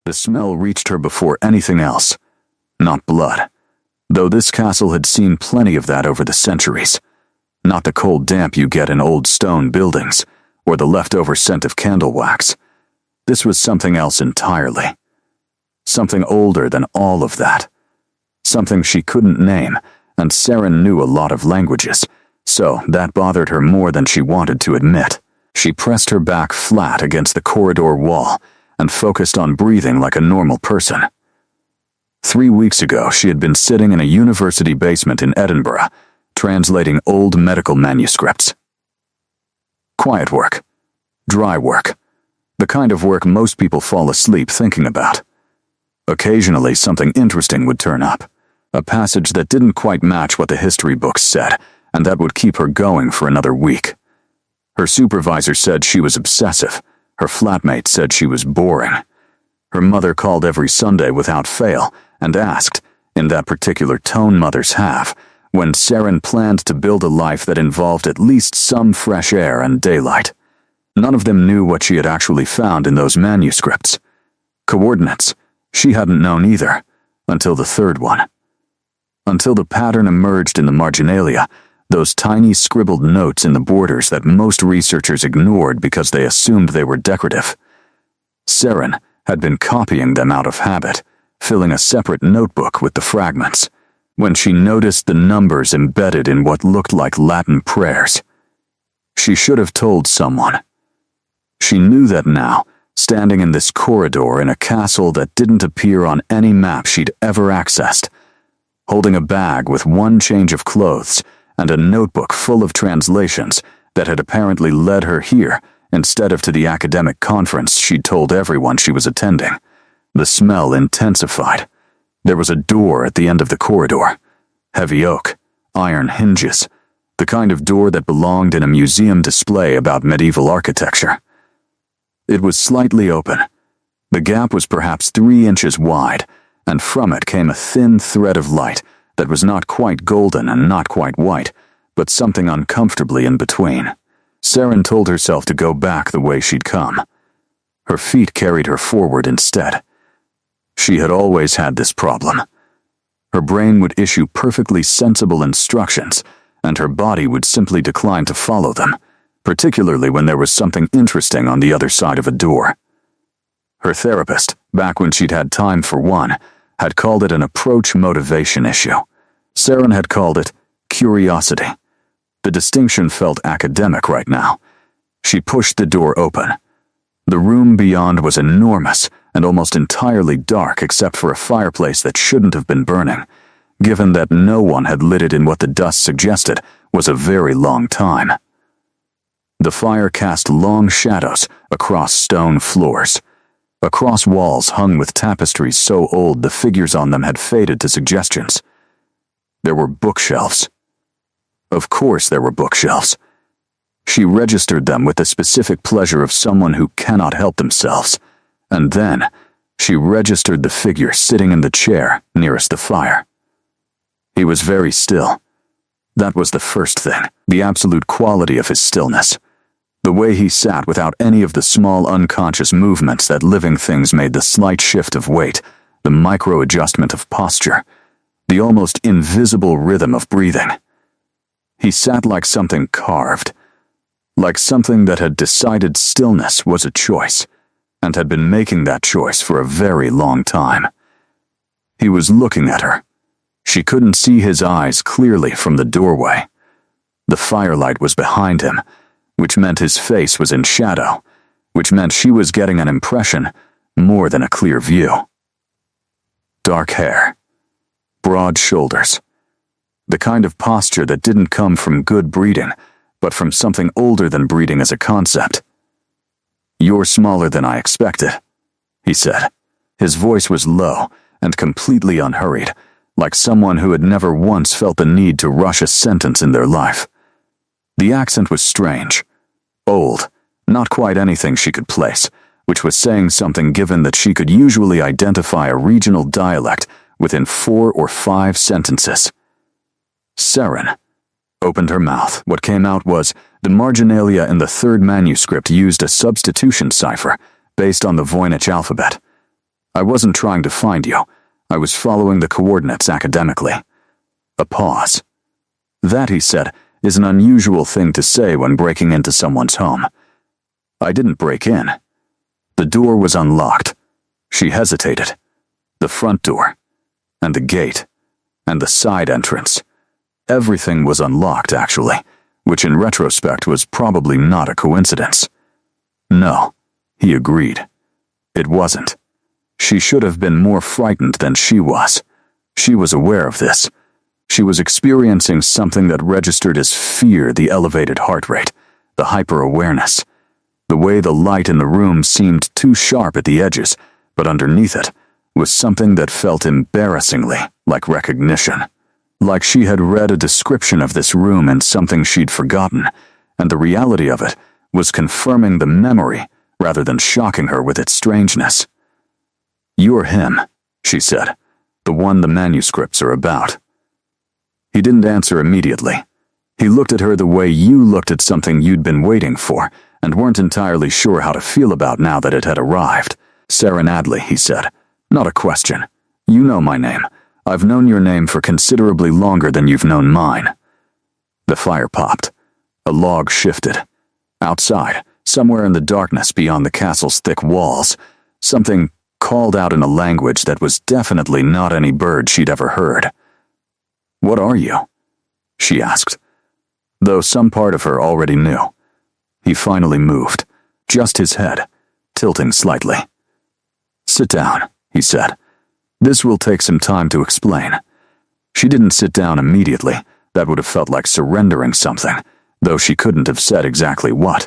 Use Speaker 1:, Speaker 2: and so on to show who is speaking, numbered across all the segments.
Speaker 1: The smell reached her before anything else. Not blood, though this castle had seen plenty of that over the centuries. Not the cold damp you get in old stone buildings, or the leftover scent of candle wax. This was something else entirely. Something older than all of that. Something she couldn't name, and Saren knew a lot of languages, so that bothered her more than she wanted to admit. She pressed her back flat against the corridor wall and focused on breathing like a normal person. 3 weeks ago, she had been sitting in a university basement in Edinburgh, translating old medical manuscripts. Quiet work. Dry work. The kind of work most people fall asleep thinking about. Occasionally, something interesting would turn up. A passage that didn't quite match what the history books said, and that would keep her going for another week. Her supervisor said she was obsessive. Her flatmate said she was boring. Her mother called every Sunday without fail and asked, in that particular tone mothers have, when Saren planned to build a life that involved at least some fresh air and daylight. None of them knew what she had actually found in those manuscripts. Coordinates, she hadn't known either, until the third one. Until the pattern emerged in the marginalia, those tiny scribbled notes in the borders that most researchers ignored because they assumed they were decorative. Saren had been copying them out of habit, filling a separate notebook with the fragments, when she noticed the numbers embedded in what looked like Latin prayers. She should have told someone. She knew that now, standing in this corridor in a castle that didn't appear on any map she'd ever accessed, holding a bag with one change of clothes and a notebook full of translations that had apparently led her here instead of to the academic conference she'd told everyone she was attending. The smell intensified. There was a door at the end of the corridor. Heavy oak, iron hinges, the kind of door that belonged in a museum display about medieval architecture. It was slightly open. The gap was perhaps 3 inches wide, and from it came a thin thread of light that was not quite golden and not quite white, but something uncomfortably in between. Saren told herself to go back the way she'd come. Her feet carried her forward instead. She had always had this problem. Her brain would issue perfectly sensible instructions, and her body would simply decline to follow them, particularly when there was something interesting on the other side of a door. Her therapist, back when she'd had time for one, had called it an approach motivation issue. Saren had called it curiosity. The distinction felt academic right now. She pushed the door open. The room beyond was enormous and almost entirely dark except for a fireplace that shouldn't have been burning, given that no one had lit it in what the dust suggested was a very long time. The fire cast long shadows across stone floors, across walls hung with tapestries so old the figures on them had faded to suggestions. There were bookshelves. Of course there were bookshelves. She registered them with the specific pleasure of someone who cannot help themselves, and then she registered the figure sitting in the chair nearest the fire. He was very still. That was the first thing, the absolute quality of his stillness. The way he sat without any of the small unconscious movements that living things made, the slight shift of weight, the micro-adjustment of posture, the almost invisible rhythm of breathing. He sat like something carved, like something that had decided stillness was a choice, and had been making that choice for a very long time. He was looking at her. She couldn't see his eyes clearly from the doorway. The firelight was behind him, which meant his face was in shadow, which meant she was getting an impression more than a clear view. Dark hair, broad shoulders, the kind of posture that didn't come from good breeding, but from something older than breeding as a concept. "You're smaller than I expected," he said. His voice was low and completely unhurried, like someone who had never once felt the need to rush a sentence in their life. The accent was strange, old, not quite anything she could place, which was saying something given that she could usually identify a regional dialect within 4 or 5 sentences. Saren opened her mouth. What came out was, the marginalia in the third manuscript used a substitution cipher based on the Voynich alphabet. I wasn't trying to find you. I was following the coordinates academically. A pause. That, he said, is an unusual thing to say when breaking into someone's home. I didn't break in. The door was unlocked. She hesitated. The front door, and the gate, and the side entrance. Everything was unlocked, actually, which in retrospect was probably not a coincidence. No, he agreed. It wasn't. She should have been more frightened than she was. She was aware of this. She was experiencing something that registered as fear, the elevated heart rate, the hyper-awareness. The way the light in the room seemed too sharp at the edges, but underneath it was something that felt embarrassingly like recognition. Like she had read a description of this room in something she'd forgotten, and the reality of it was confirming the memory rather than shocking her with its strangeness. "You're him," she said, "the one the manuscripts are about." He didn't answer immediately. He looked at her the way you looked at something you'd been waiting for and weren't entirely sure how to feel about now that it had arrived. "Sarah Nadley," he said. "Not a question. You know my name. I've known your name for considerably longer than you've known mine." The fire popped. A log shifted. Outside, somewhere in the darkness beyond the castle's thick walls, something called out in a language that was definitely not any bird she'd ever heard. "What are you?" she asked, though some part of her already knew. He finally moved, just his head, tilting slightly. "Sit down," he said. "This will take some time to explain." She didn't sit down immediately. That would have felt like surrendering something, though she couldn't have said exactly what.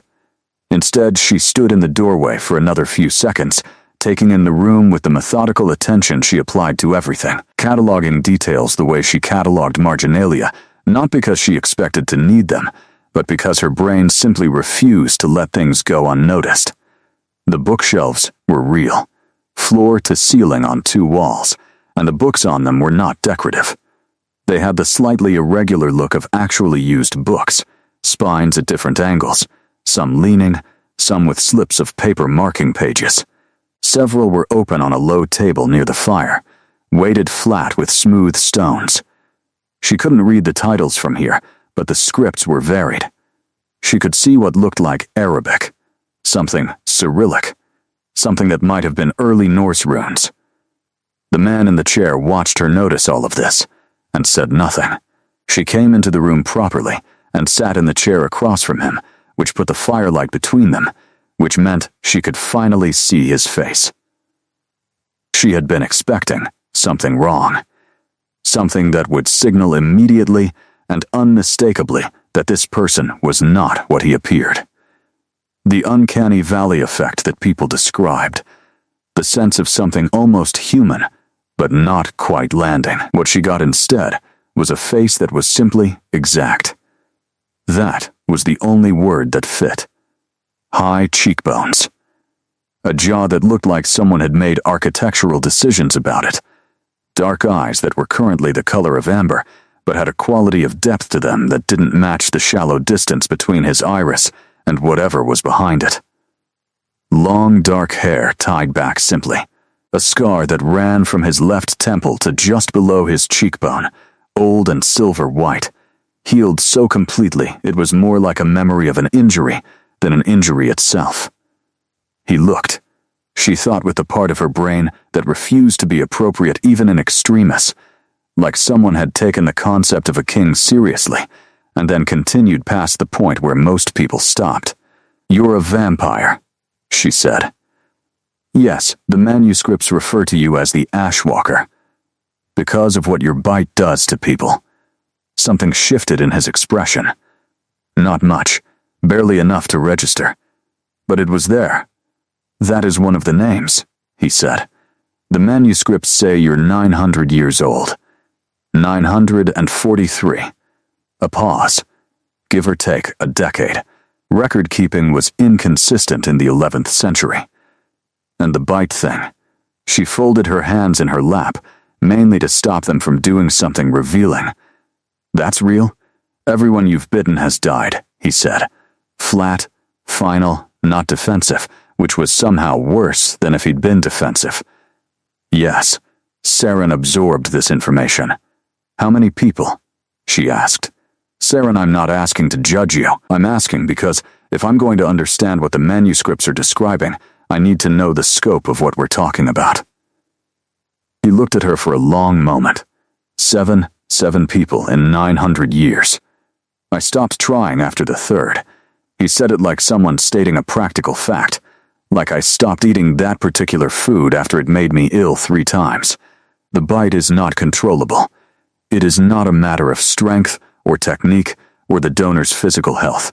Speaker 1: Instead, she stood in the doorway for another few seconds, taking in the room with the methodical attention she applied to everything, cataloging details the way she cataloged marginalia, not because she expected to need them, but because her brain simply refused to let things go unnoticed. The bookshelves were real, floor to ceiling on 2 walls, and the books on them were not decorative. They had the slightly irregular look of actually used books, spines at different angles, some leaning, some with slips of paper marking pages. Several were open on a low table near the fire, weighted flat with smooth stones. She couldn't read the titles from here, but the scripts were varied. She could see what looked like Arabic, something Cyrillic, something that might have been early Norse runes. The man in the chair watched her notice all of this, and said nothing. She came into the room properly, and sat in the chair across from him, which put the firelight between them, which meant she could finally see his face. She had been expecting something wrong. Something that would signal immediately and unmistakably that this person was not what he appeared. The uncanny valley effect that people described. The sense of something almost human, but not quite landing. What she got instead was a face that was simply exact. That was the only word that fit. High cheekbones. A jaw that looked like someone had made architectural decisions about it. Dark eyes that were currently the color of amber, but had a quality of depth to them that didn't match the shallow distance between his iris and whatever was behind it. Long dark hair tied back simply. A scar that ran from his left temple to just below his cheekbone, old and silver white, healed so completely it was more like a memory of an injury than an injury itself. He looked. She thought with the part of her brain that refused to be appropriate even in extremis, like someone had taken the concept of a king seriously, and then continued past the point where most people stopped. "You're a vampire," she said. "Yes, the manuscripts refer to you as the Ashwalker. Because of what your bite does to people." Something shifted in his expression. Not much, barely enough to register. But it was there. "That is one of the names," he said. "The manuscripts say you're 900 years old. 943. A pause. Give or take a decade. Record-keeping was inconsistent in the 11th century. And the bite thing. She folded her hands in her lap, mainly to stop them from doing something revealing. "That's real? Everyone you've bitten has died," he said. Flat, final, not defensive, which was somehow worse than if he'd been defensive. Yes, Saren absorbed this information. How many people? She asked. Saren, I'm not asking to judge you. I'm asking because if I'm going to understand what the manuscripts are describing, I need to know the scope of what we're talking about. He looked at her for a long moment. Seven people in 900 years. I stopped trying after the third. He said it like someone stating a practical fact, like I stopped eating that particular food after it made me ill 3 times. The bite is not controllable. It is not a matter of strength or technique or the donor's physical health.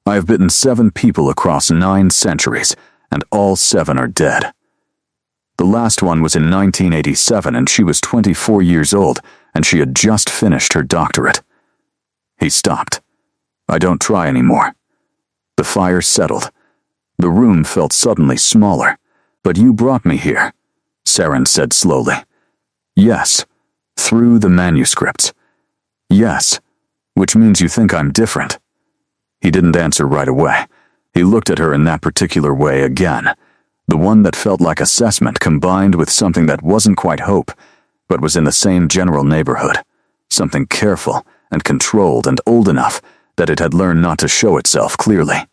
Speaker 1: I have bitten 7 people across 9 centuries, and all 7 are dead. The last one was in 1987, and she was 24 years old, and she had just finished her doctorate. He stopped. I don't try anymore. The fire settled. The room felt suddenly smaller. But you brought me here, Saren said slowly. Yes, through the manuscripts. Yes, which means you think I'm different. He didn't answer right away. He looked at her in that particular way again. The one that felt like assessment combined with something that wasn't quite hope, but was in the same general neighborhood. Something careful and controlled and old enough that it had learned not to show itself clearly.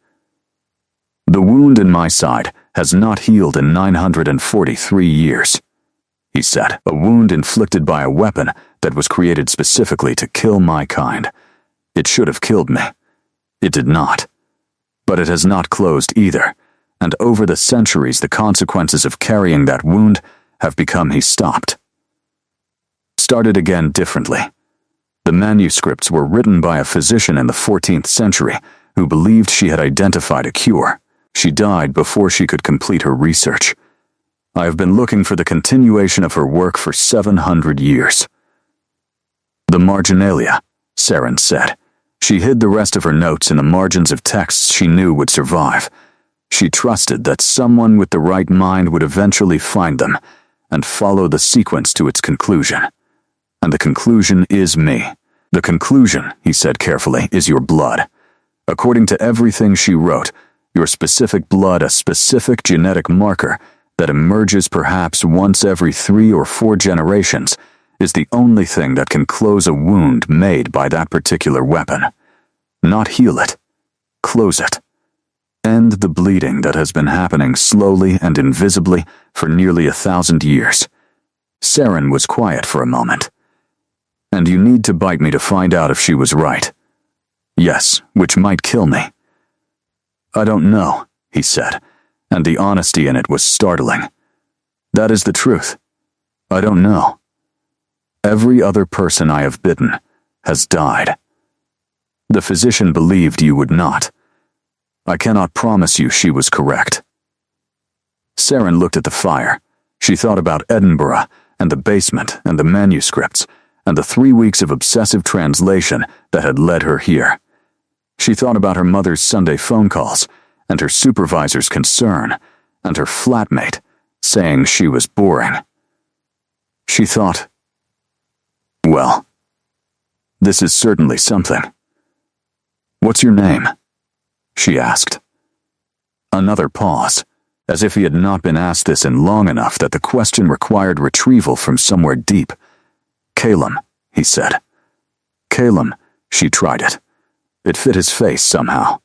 Speaker 1: The wound in my side has not healed in 943 years, he said. A wound inflicted by a weapon that was created specifically to kill my kind. It should have killed me. It did not. But it has not closed either, and over the centuries the consequences of carrying that wound have become he stopped. Started again differently. The manuscripts were written by a physician in the 14th century who believed she had identified a cure. She died before she could complete her research. I have been looking for the continuation of her work for 700 years. The marginalia, Saren said. She hid the rest of her notes in the margins of texts she knew would survive. She trusted that someone with the right mind would eventually find them and follow the sequence to its conclusion. And the conclusion is me. The conclusion, he said carefully, is your blood. According to everything she wrote, your specific blood, a specific genetic marker that emerges perhaps once every 3 or 4 generations, is the only thing that can close a wound made by that particular weapon. Not heal it. Close it. End the bleeding that has been happening slowly and invisibly for nearly 1,000 years. Saren was quiet for a moment. And you need to bite me to find out if she was right. Yes, which might kill me. I don't know, he said, and the honesty in it was startling. That is the truth. I don't know. Every other person I have bitten has died. The physician believed you would not. I cannot promise you she was correct. Saren looked at the fire. She thought about Edinburgh and the basement and the manuscripts and the 3 weeks of obsessive translation that had led her here. She thought about her mother's Sunday phone calls and her supervisor's concern and her flatmate saying she was boring. She thought, well, this is certainly something. What's your name? She asked. Another pause, as if he had not been asked this in long enough that the question required retrieval from somewhere deep. Calum, he said. Calum, she tried it. It fit his face somehow.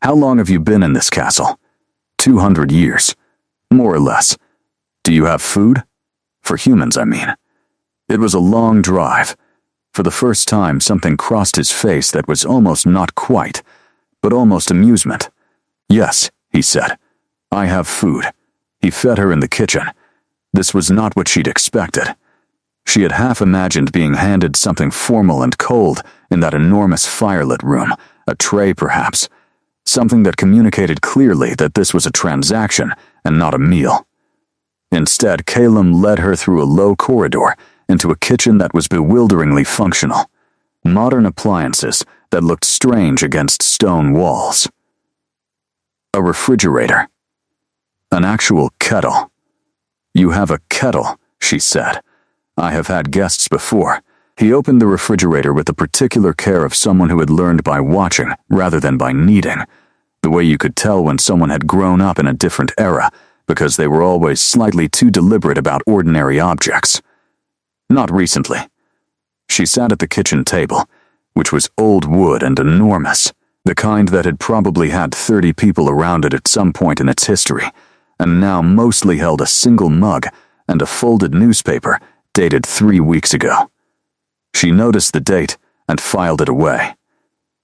Speaker 1: How long have you been in this castle? 200 years, more or less. Do you have food? For humans, I mean. It was a long drive. For the first time, something crossed his face that was almost not quite, but almost amusement. Yes, he said. I have food. He fed her in the kitchen. This was not what she'd expected. She had half imagined being handed something formal and cold in that enormous firelit room, a tray perhaps, something that communicated clearly that this was a transaction and not a meal. Instead, Calum led her through a low corridor into a kitchen that was bewilderingly functional. Modern appliances that looked strange against stone walls. A refrigerator. An actual kettle. You have a kettle, she said. I have had guests before. He opened the refrigerator with the particular care of someone who had learned by watching rather than by needing, the way you could tell when someone had grown up in a different era because they were always slightly too deliberate about ordinary objects. Not recently. She sat at the kitchen table, which was old wood and enormous, the kind that had probably had 30 people around it at some point in its history, and now mostly held a single mug and a folded newspaper dated 3 weeks ago. She noticed the date and filed it away.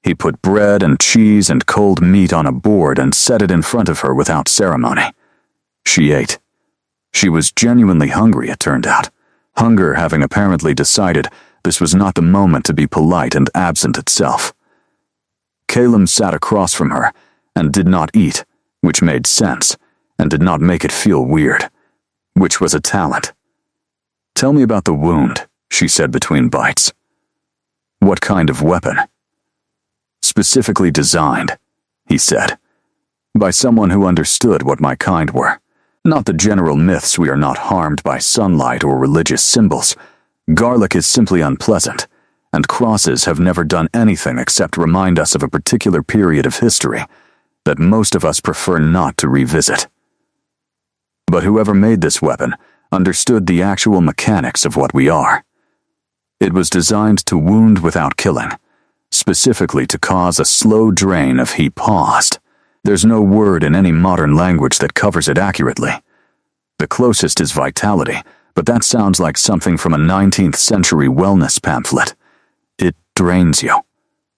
Speaker 1: He put bread and cheese and cold meat on a board and set it in front of her without ceremony. She ate. She was genuinely hungry, it turned out, hunger having apparently decided this was not the moment to be polite and absent itself. Calum sat across from her and did not eat, which made sense, and did not make it feel weird, which was a talent. "Tell me about the wound," she said between bites. "What kind of weapon?" "Specifically designed," he said, "by someone who understood what my kind were. Not the general myths we are not harmed by sunlight or religious symbols. Garlic is simply unpleasant, and crosses have never done anything except remind us of a particular period of history that most of us prefer not to revisit. But whoever made this weapon understood the actual mechanics of what we are. It was designed to wound without killing, specifically to cause a slow drain of," he paused. "There's no word in any modern language that covers it accurately. The closest is vitality, but that sounds like something from a 19th century wellness pamphlet. It drains you.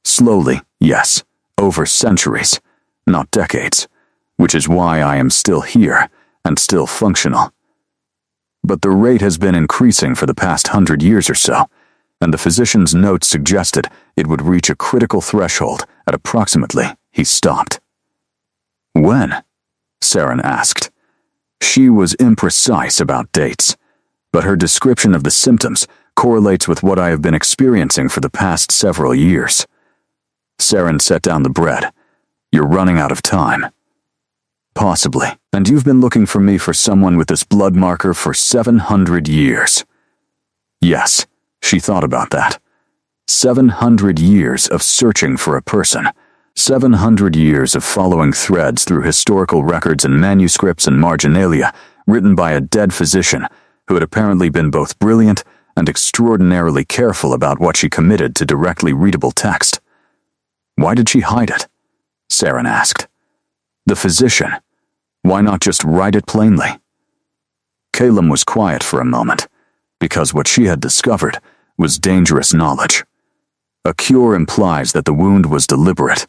Speaker 1: Slowly, yes, over centuries, not decades, which is why I am still here and still functional. But the rate has been increasing for the past 100 years or so, and the physician's notes suggested it would reach a critical threshold at approximately," he stopped. "When?" Saren asked. She was imprecise about dates, but her description of the symptoms correlates with what I have been experiencing for the past several years. Saren set down the bread. "You're running out of time." "Possibly. And you've been looking for me for someone with this blood marker for 700 years. Yes, she thought about that. 700 years of searching for a person. 700 years of following threads through historical records and manuscripts and marginalia written by a dead physician who had apparently been both brilliant and extraordinarily careful about what she committed to directly readable text. Why did she hide it?" Saren asked. "The physician. Why not just write it plainly?" Calum was quiet for a moment, because what she had discovered was dangerous knowledge. A cure implies that the wound was deliberate,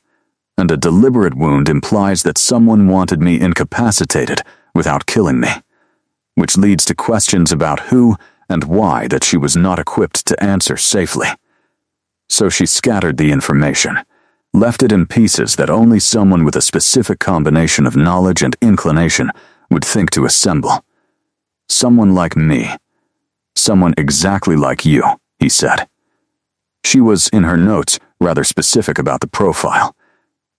Speaker 1: and a deliberate wound implies that someone wanted me incapacitated without killing me, which leads to questions about who and why that she was not equipped to answer safely. So she scattered the information, left it in pieces that only someone with a specific combination of knowledge and inclination would think to assemble. "Someone like me. Someone exactly like you," he said. She was, in her notes, rather specific about the profile.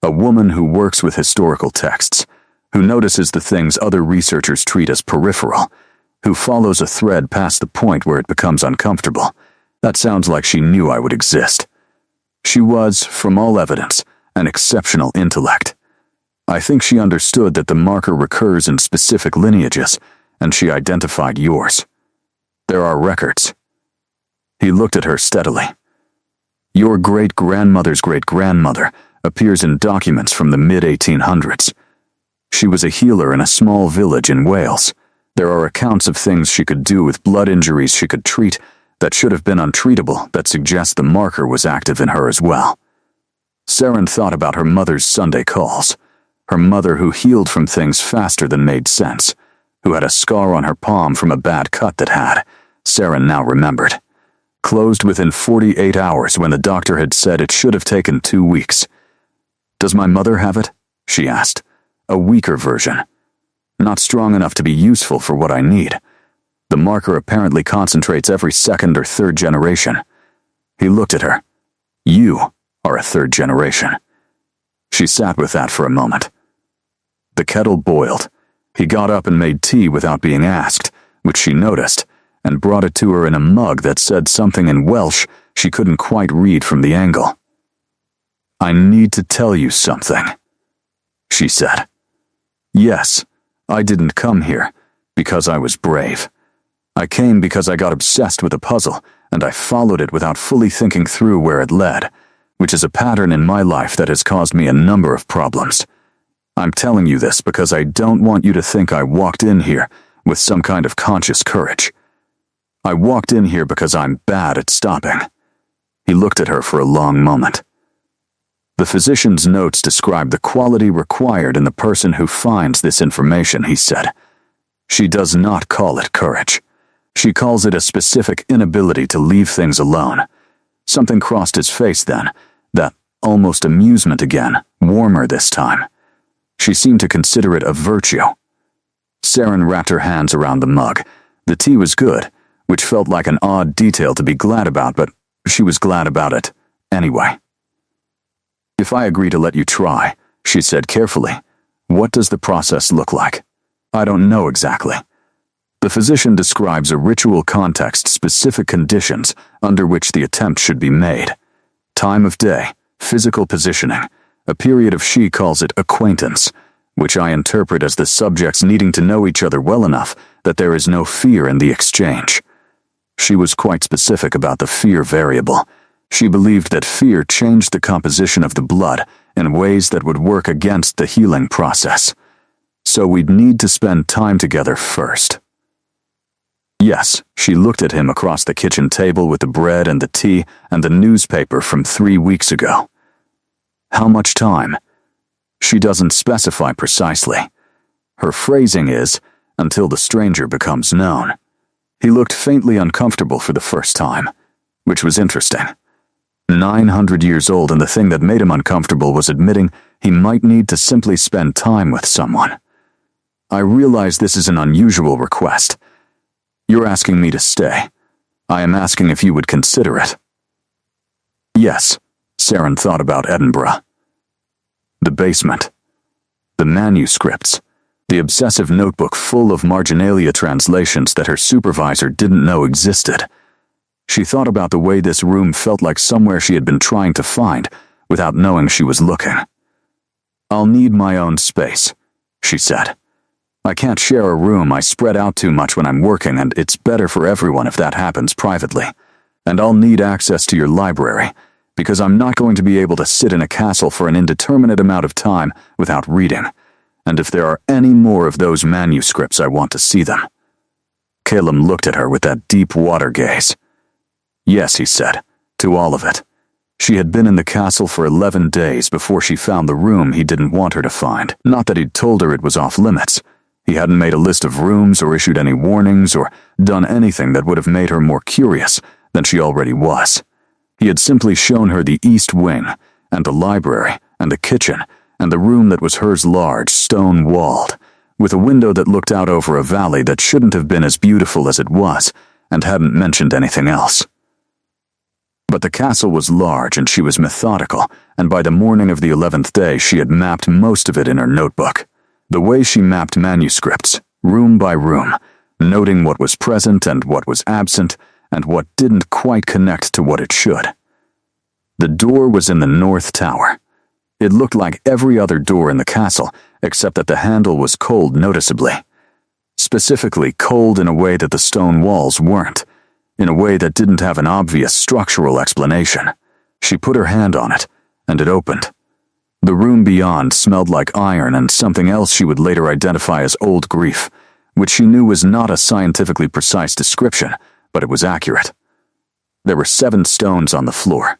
Speaker 1: A woman who works with historical texts, who notices the things other researchers treat as peripheral, who follows a thread past the point where it becomes uncomfortable. That sounds like she knew I would exist. She was, from all evidence, an exceptional intellect. I think she understood that the marker recurs in specific lineages, and she identified yours. There are records." He looked at her steadily. "Your great-grandmother's great-grandmother appears in documents from the mid-1800s. She was a healer in a small village in Wales. There are accounts of things she could do with blood injuries she could treat that should have been untreatable that suggest the marker was active in her as well." Saren thought about her mother's Sunday calls, her mother who healed from things faster than made sense, who had a scar on her palm from a bad cut that had, Saren now remembered, closed within 48 hours when the doctor had said it should have taken 2 weeks. "Does my mother have it?" she asked. "A weaker version. Not strong enough to be useful for what I need. The marker apparently concentrates every second or third generation." He looked at her. "You are a third generation." She sat with that for a moment. The kettle boiled. He got up and made tea without being asked, which she noticed, and brought it to her in a mug that said something in Welsh she couldn't quite read from the angle. "I need to tell you something," she said. "Yes, I didn't come here because I was brave. I came because I got obsessed with a puzzle, and I followed it without fully thinking through where it led, which is a pattern in my life that has caused me a number of problems. I'm telling you this because I don't want you to think I walked in here with some kind of conscious courage. I walked in here because I'm bad at stopping." He looked at her for a long moment. "The physician's notes describe the quality required in the person who finds this information," he said. "She does not call it courage. She calls it a specific inability to leave things alone." Something crossed his face then, that almost amusement again, warmer this time. She seemed to consider it a virtue. Saren wrapped her hands around the mug. The tea was good, which felt like an odd detail to be glad about, but she was glad about it anyway. "If I agree to let you try," she said carefully, "what does the process look like?" "I don't know exactly. The physician describes a ritual context, specific conditions under which the attempt should be made. Time of day, physical positioning, a period of she calls it acquaintance, which I interpret as the subjects needing to know each other well enough that there is no fear in the exchange." She was quite specific about the fear variable. She believed that fear changed the composition of the blood in ways that would work against the healing process. So we'd need to spend time together first. Yes, she looked at him across the kitchen table with the bread and the tea and the newspaper from 3 weeks ago. "How much time?" She doesn't specify precisely. Her phrasing is, "until the stranger becomes known." He looked faintly uncomfortable for the first time, which was interesting. 900 years old, and the thing that made him uncomfortable was admitting he might need to simply spend time with someone. "I realize this is an unusual request. You're asking me to stay. I am asking if you would consider it." Yes, Saren thought about Edinburgh. The basement. The manuscripts. The obsessive notebook full of marginalia translations that her supervisor didn't know existed. She thought about the way this room felt like somewhere she had been trying to find without knowing she was looking. "I'll need my own space," she said. "I can't share a room. I spread out too much when I'm working, and it's better for everyone if that happens privately. And I'll need access to your library, because I'm not going to be able to sit in a castle for an indeterminate amount of time without reading. And if there are any more of those manuscripts, I want to see them." Caleb looked at her with that deep water gaze. "Yes," he said, "to all of it." She had been in the castle for 11 days before she found the room he didn't want her to find. Not that he'd told her it was off limits. He hadn't made a list of rooms or issued any warnings or done anything that would have made her more curious than she already was. He had simply shown her the east wing, and the library, and the kitchen, and the room that was hers, large, stone-walled, with a window that looked out over a valley that shouldn't have been as beautiful as it was, and hadn't mentioned anything else. But the castle was large, and she was methodical, and by the morning of the 11th day she had mapped most of it in her notebook. The way she mapped manuscripts, room by room, noting what was present and what was absent, and what didn't quite connect to what it should. The door was in the north tower. It looked like every other door in the castle, except that the handle was cold noticeably. Specifically cold in a way that the stone walls weren't, in a way that didn't have an obvious structural explanation. She put her hand on it, and it opened. The room beyond smelled like iron and something else she would later identify as old grief, which she knew was not a scientifically precise description, but it was accurate. There were 7 stones on the floor.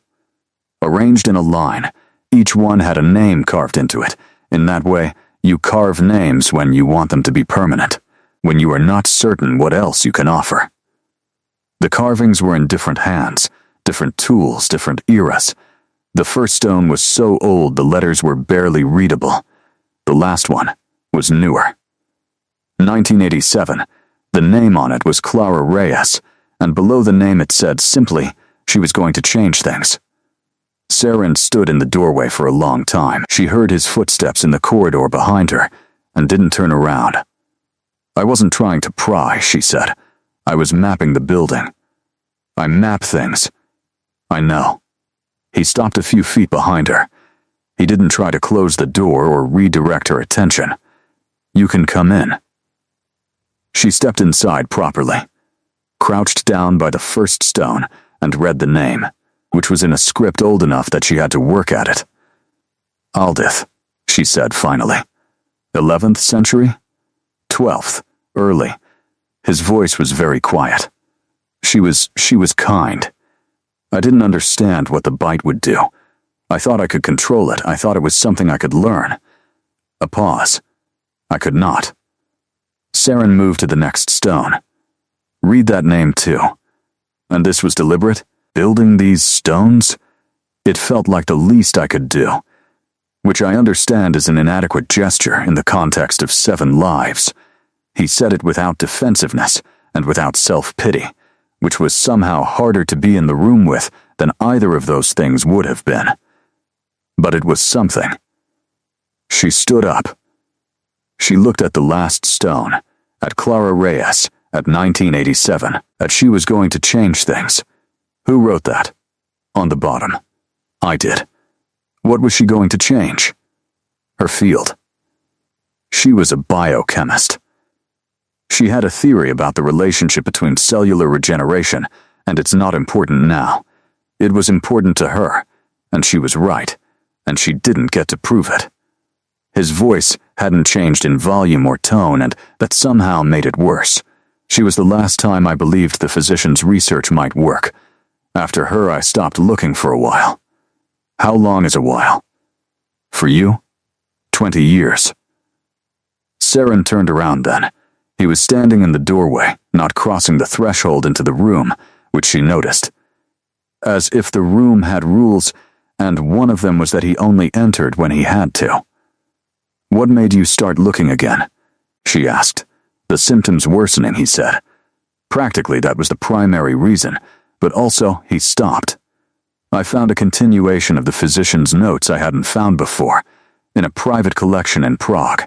Speaker 1: Arranged in a line, each one had a name carved into it. In that way, you carve names when you want them to be permanent, when you are not certain what else you can offer. The carvings were in different hands, different tools, different eras. The first stone was so old the letters were barely readable. The last one was newer. 1987. The name on it was Clara Reyes, and below the name it said simply she was going to change things. Saren stood in the doorway for a long time. She heard his footsteps in the corridor behind her and didn't turn around. "I wasn't trying to pry," she said. "I was mapping the building. I map things. I know." He stopped a few feet behind her. He didn't try to close the door or redirect her attention. "You can come in," She stepped inside properly, crouched down by the first stone, and read the name, which was in a script old enough that she had to work at it. Aldith, she said finally. 11th century? 12th, early. His voice was very quiet. She was kind. I didn't understand what the bite would do. I thought I could control it. I thought it was something I could learn. A pause. I could not. Saren moved to the next stone. Read that name too. And this was deliberate? Building these stones? It felt like the least I could do, which I understand is an inadequate gesture in the context of 7 lives. He said it without defensiveness and without self-pity, which was somehow harder to be in the room with than either of those things would have been. But it was something. She stood up. She looked at the last stone, at Clara Reyes, at 1987, that she was going to change things. Who wrote that? On the bottom. I did. What was she going to change? Her field. She was a biochemist. She had a theory about the relationship between cellular regeneration, and it's not important now. It was important to her, and she was right, and she didn't get to prove it. His voice hadn't changed in volume or tone, and that somehow made it worse. She was the last time I believed the physician's research might work. After her, I stopped looking for a while. How long is a while? For you? 20 years. Saren turned around then. He was standing in the doorway, not crossing the threshold into the room, which she noticed. As if the room had rules, and one of them was that he only entered when he had to. What made you start looking again? She asked. The symptoms worsening, he said. Practically, that was the primary reason, but also he stopped. I found a continuation of the physician's notes I hadn't found before, in a private collection in Prague.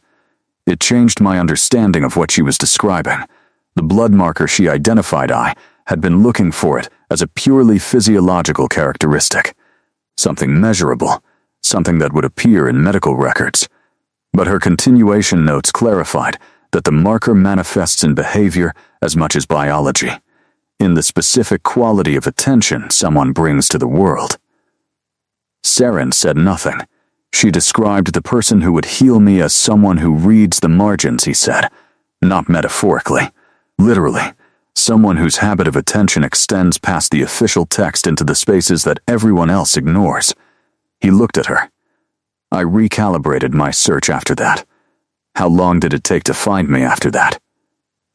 Speaker 1: It changed my understanding of what she was describing. The blood marker she identified I had been looking for it as a purely physiological characteristic. Something measurable, something that would appear in medical records. But her continuation notes clarified that the marker manifests in behavior as much as biology, in the specific quality of attention someone brings to the world. Saren said nothing. She described the person who would heal me as someone who reads the margins, he said. Not metaphorically. Literally. Someone whose habit of attention extends past the official text into the spaces that everyone else ignores. He looked at her. I recalibrated my search after that. How long did it take to find me after that?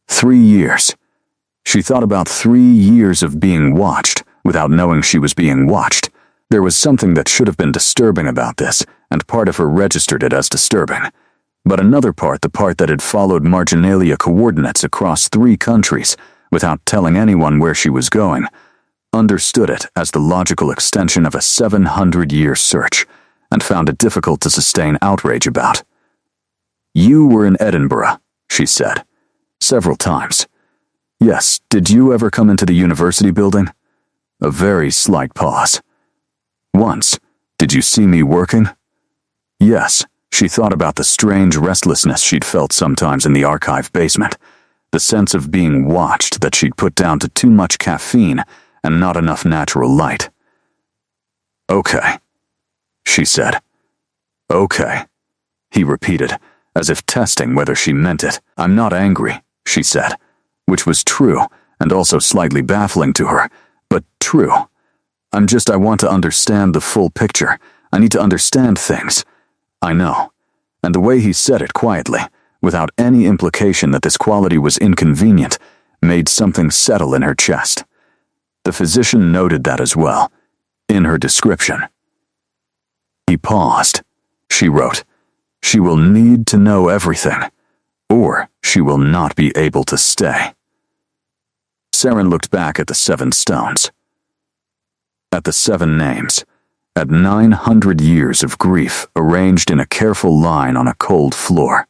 Speaker 1: 3 years. She thought about 3 years of being watched without knowing she was being watched. There was something that should have been disturbing about this, and part of her registered it as disturbing. But another part, the part that had followed marginalia coordinates across 3 countries without telling anyone where she was going, understood it as the logical extension of a 700-year search, and found it difficult to sustain outrage about. You were in Edinburgh, she said. Several times. Yes, did you ever come into the university building? A very slight pause. Once. Did you see me working? Yes, she thought about the strange restlessness she'd felt sometimes in the archive basement, the sense of being watched that she'd put down to too much caffeine and not enough natural light. Okay, she said. Okay, he repeated, as if testing whether she meant it. I'm not angry, she said, which was true and also slightly baffling to her, but true. I want to understand the full picture. I need to understand things. I know. And the way he said it quietly, without any implication that this quality was inconvenient, made something settle in her chest. The physician noted that as well, in her description. He paused. She wrote, "She will need to know everything, or she will not be able to stay." Saren looked back at the 7 stones. At the 7 names, at 900 years of grief arranged in a careful line on a cold floor.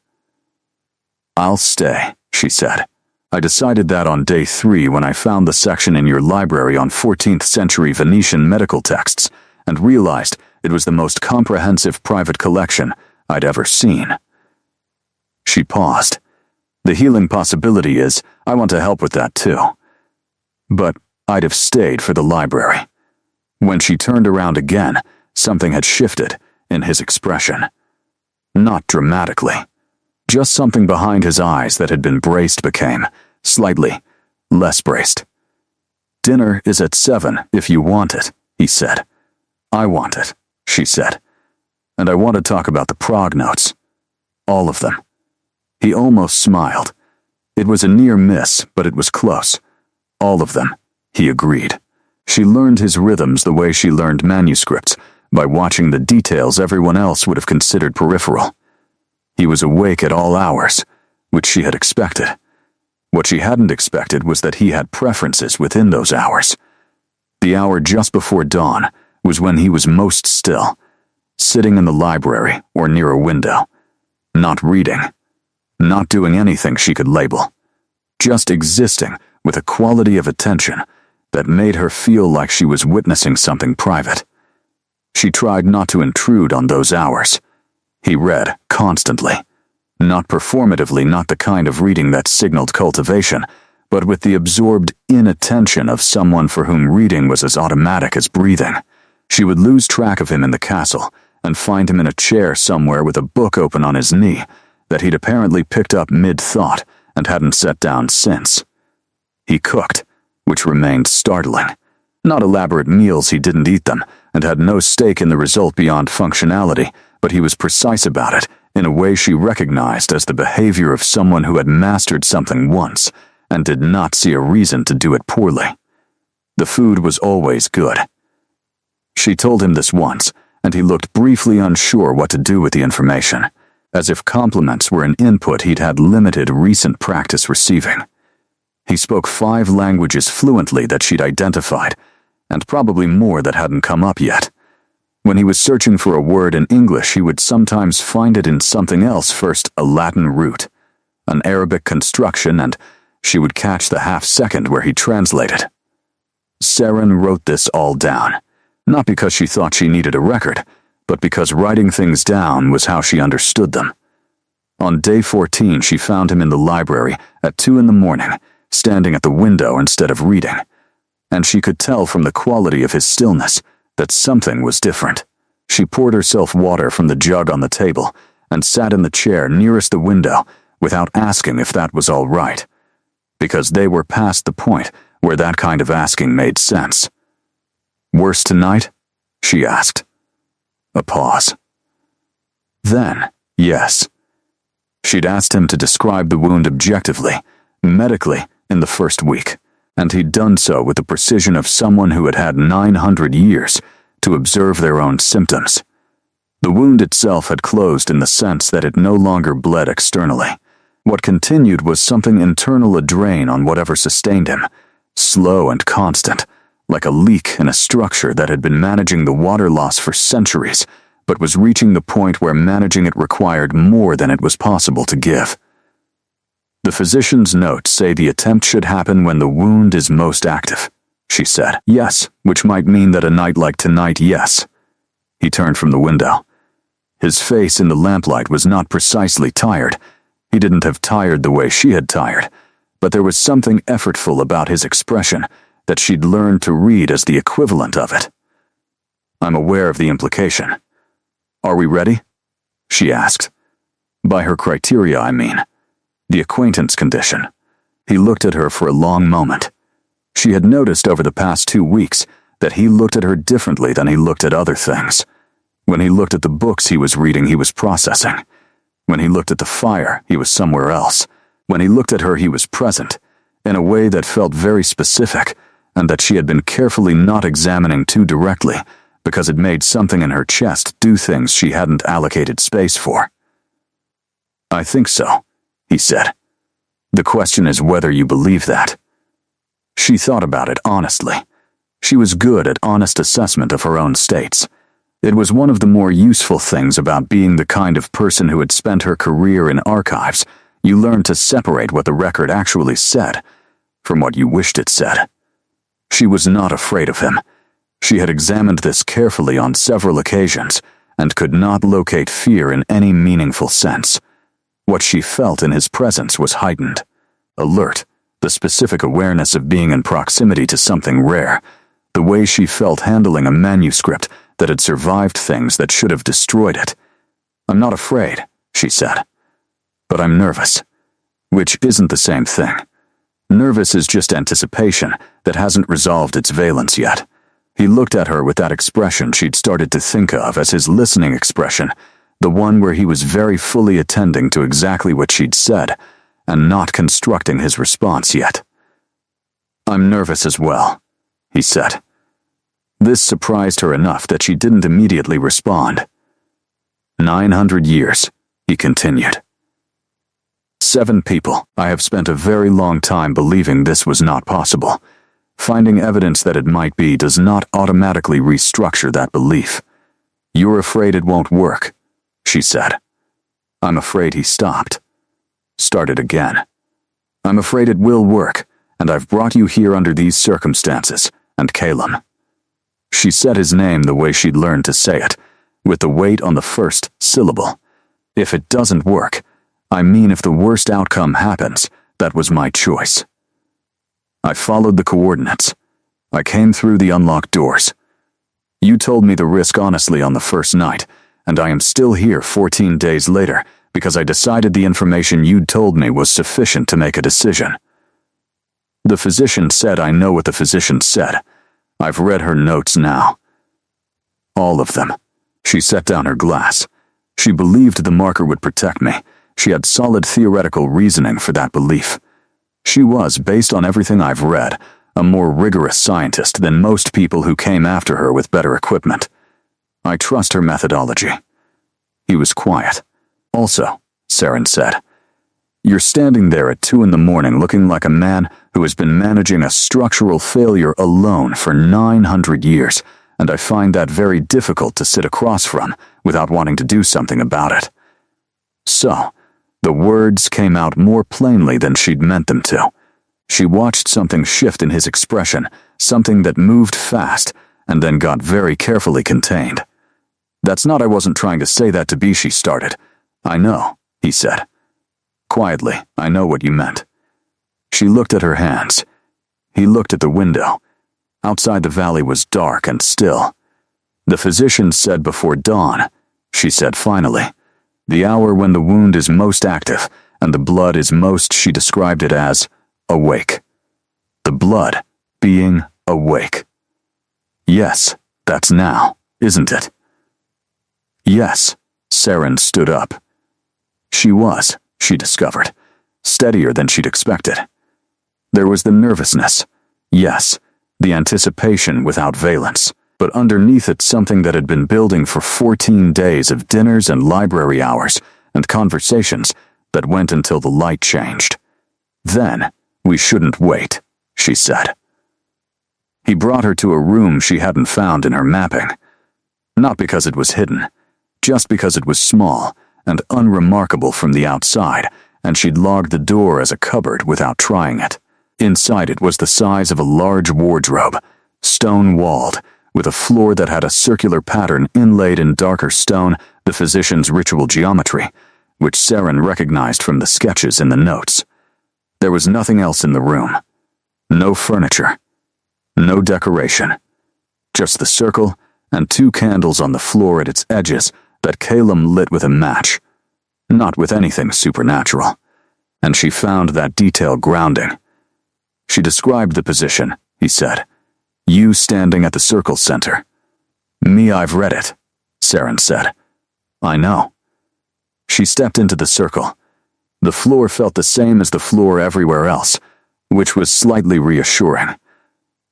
Speaker 1: I'll stay, she said. I decided that on day 3 when I found the section in your library on 14th century Venetian medical texts and realized it was the most comprehensive private collection I'd ever seen. She paused. The healing possibility is, I want to help with that too. But I'd have stayed for the library. When she turned around again, something had shifted in his expression. Not dramatically. Just something behind his eyes that had been braced became, slightly, less braced. "Dinner is at 7 if you want it," he said. "I want it," she said. "And I want to talk about the Prague notes. All of them." He almost smiled. It was a near miss, but it was close. "All of them," he agreed. She learned his rhythms the way she learned manuscripts, by watching the details everyone else would have considered peripheral. He was awake at all hours, which she had expected. What she hadn't expected was that he had preferences within those hours. The hour just before dawn was when he was most still, sitting in the library or near a window, not reading, not doing anything she could label, just existing with a quality of attention that made her feel like she was witnessing something private. She tried not to intrude on those hours. He read constantly, not performatively, not the kind of reading that signaled cultivation, but with the absorbed inattention of someone for whom reading was as automatic as breathing. She would lose track of him in the castle and find him in a chair somewhere with a book open on his knee that he'd apparently picked up mid-thought and hadn't set down since. He cooked, which remained startling. Not elaborate meals, he didn't eat them, and had no stake in the result beyond functionality, but he was precise about it, in a way she recognized as the behavior of someone who had mastered something once, and did not see a reason to do it poorly. The food was always good. She told him this once, and he looked briefly unsure what to do with the information, as if compliments were an input he'd had limited recent practice receiving. He spoke 5 languages fluently that she'd identified, and probably more that hadn't come up yet. When he was searching for a word in English, he would sometimes find it in something else, first a Latin root, an Arabic construction, and she would catch the half-second where he translated. Saren wrote this all down, not because she thought she needed a record, but because writing things down was how she understood them. On day 14, she found him in the library at 2 a.m, standing at the window instead of reading, and she could tell from the quality of his stillness that something was different. She poured herself water from the jug on the table and sat in the chair nearest the window without asking if that was all right, because they were past the point where that kind of asking made sense. "Worse tonight?" she asked. A pause. Then, yes. She'd asked him to describe the wound objectively, medically, in the first week, and he'd done so with the precision of someone who had had 900 years to observe their own symptoms. The wound itself had closed in the sense that it no longer bled externally. What continued was something internal, a drain on whatever sustained him, slow and constant, like a leak in a structure that had been managing the water loss for centuries, but was reaching the point where managing it required more than it was possible to give. "The physician's notes say the attempt should happen when the wound is most active," she said. "Yes, which might mean that a night like tonight, yes." He turned from the window. His face in the lamplight was not precisely tired. He didn't have tired the way she had tired, but there was something effortful about his expression that she'd learned to read as the equivalent of it. "I'm aware of the implication. Are we ready?" she asked. "By her criteria, I mean. The acquaintance condition." He looked at her for a long moment. She had noticed over the past 2 weeks that he looked at her differently than he looked at other things. When he looked at the books he was reading, he was processing. When he looked at the fire, he was somewhere else. When he looked at her, he was present, in a way that felt very specific, and that she had been carefully not examining too directly, because it made something in her chest do things she hadn't allocated space for. "I think so," he said. "The question is whether you believe that." She thought about it honestly. She was good at honest assessment of her own states. It was one of the more useful things about being the kind of person who had spent her career in archives. You learned to separate what the record actually said from what you wished it said. She was not afraid of him. She had examined this carefully on several occasions and could not locate fear in any meaningful sense. What she felt in his presence was heightened. Alert, the specific awareness of being in proximity to something rare, the way she felt handling a manuscript that had survived things that should have destroyed it. "I'm not afraid," she said. "But I'm nervous." Which isn't the same thing. Nervous is just anticipation that hasn't resolved its valence yet. He looked at her with that expression she'd started to think of as his listening expression, the one where he was very fully attending to exactly what she'd said, and not constructing his response yet. "I'm nervous as well," he said. This surprised her enough that she didn't immediately respond. 900 years, he continued. 7 people. I have spent a very long time believing this was not possible. Finding evidence that it might be does not automatically restructure that belief. "You're afraid it won't work," she said. "I'm afraid." He stopped. Started again. "I'm afraid it will work, and I've brought you here under these circumstances, and Calum." She said his name the way she'd learned to say it, with the weight on the first syllable. "If it doesn't work, I mean if the worst outcome happens, that was my choice. I followed the coordinates. I came through the unlocked doors. You told me the risk honestly on the first night, and I am still here 14 days later because I decided the information you'd told me was sufficient to make a decision." The physician said, "I know what the physician said. I've read her notes now." "All of them." She set down her glass. She believed the marker would protect me. She had solid theoretical reasoning for that belief. She was, based on everything I've read, a more rigorous scientist than most people who came after her with better equipment. I trust her methodology. He was quiet. "Also," Saren said, "you're standing there at 2 a.m. looking like a man who has been managing a structural failure alone for 900 years, and I find that very difficult to sit across from without wanting to do something about it." So, the words came out more plainly than she'd meant them to. She watched something shift in his expression, something that moved fast and then got very carefully contained. "That's not I wasn't trying to say that to be," she started. "I know," he said. Quietly, "I know what you meant." She looked at her hands. He looked at the window. Outside the valley was dark and still. "The physician said before dawn," she said finally. "The hour when the wound is most active and the blood is most," she described it as, "awake." The blood being awake. "Yes, that's now, isn't it?" "Yes." Saren stood up. She was, she discovered, steadier than she'd expected. There was the nervousness, yes, the anticipation without valence, but underneath it something that had been building for 14 days of dinners and library hours and conversations that went until the light changed. "Then, we shouldn't wait," she said. He brought her to a room she hadn't found in her mapping. Not because it was hidden, just because it was small and unremarkable from the outside, and she'd logged the door as a cupboard without trying it. Inside it was the size of a large wardrobe, stone-walled, with a floor that had a circular pattern inlaid in darker stone, the physician's ritual geometry, which Saren recognized from the sketches in the notes. There was nothing else in the room. No furniture. No decoration. Just the circle and 2 candles on the floor at its edges that Calum lit with a match. Not with anything supernatural. And she found that detail grounding. She described the position, he said. "You standing at the circle center." "Me, I've read it," Saren said. "I know." She stepped into the circle. The floor felt the same as the floor everywhere else, which was slightly reassuring.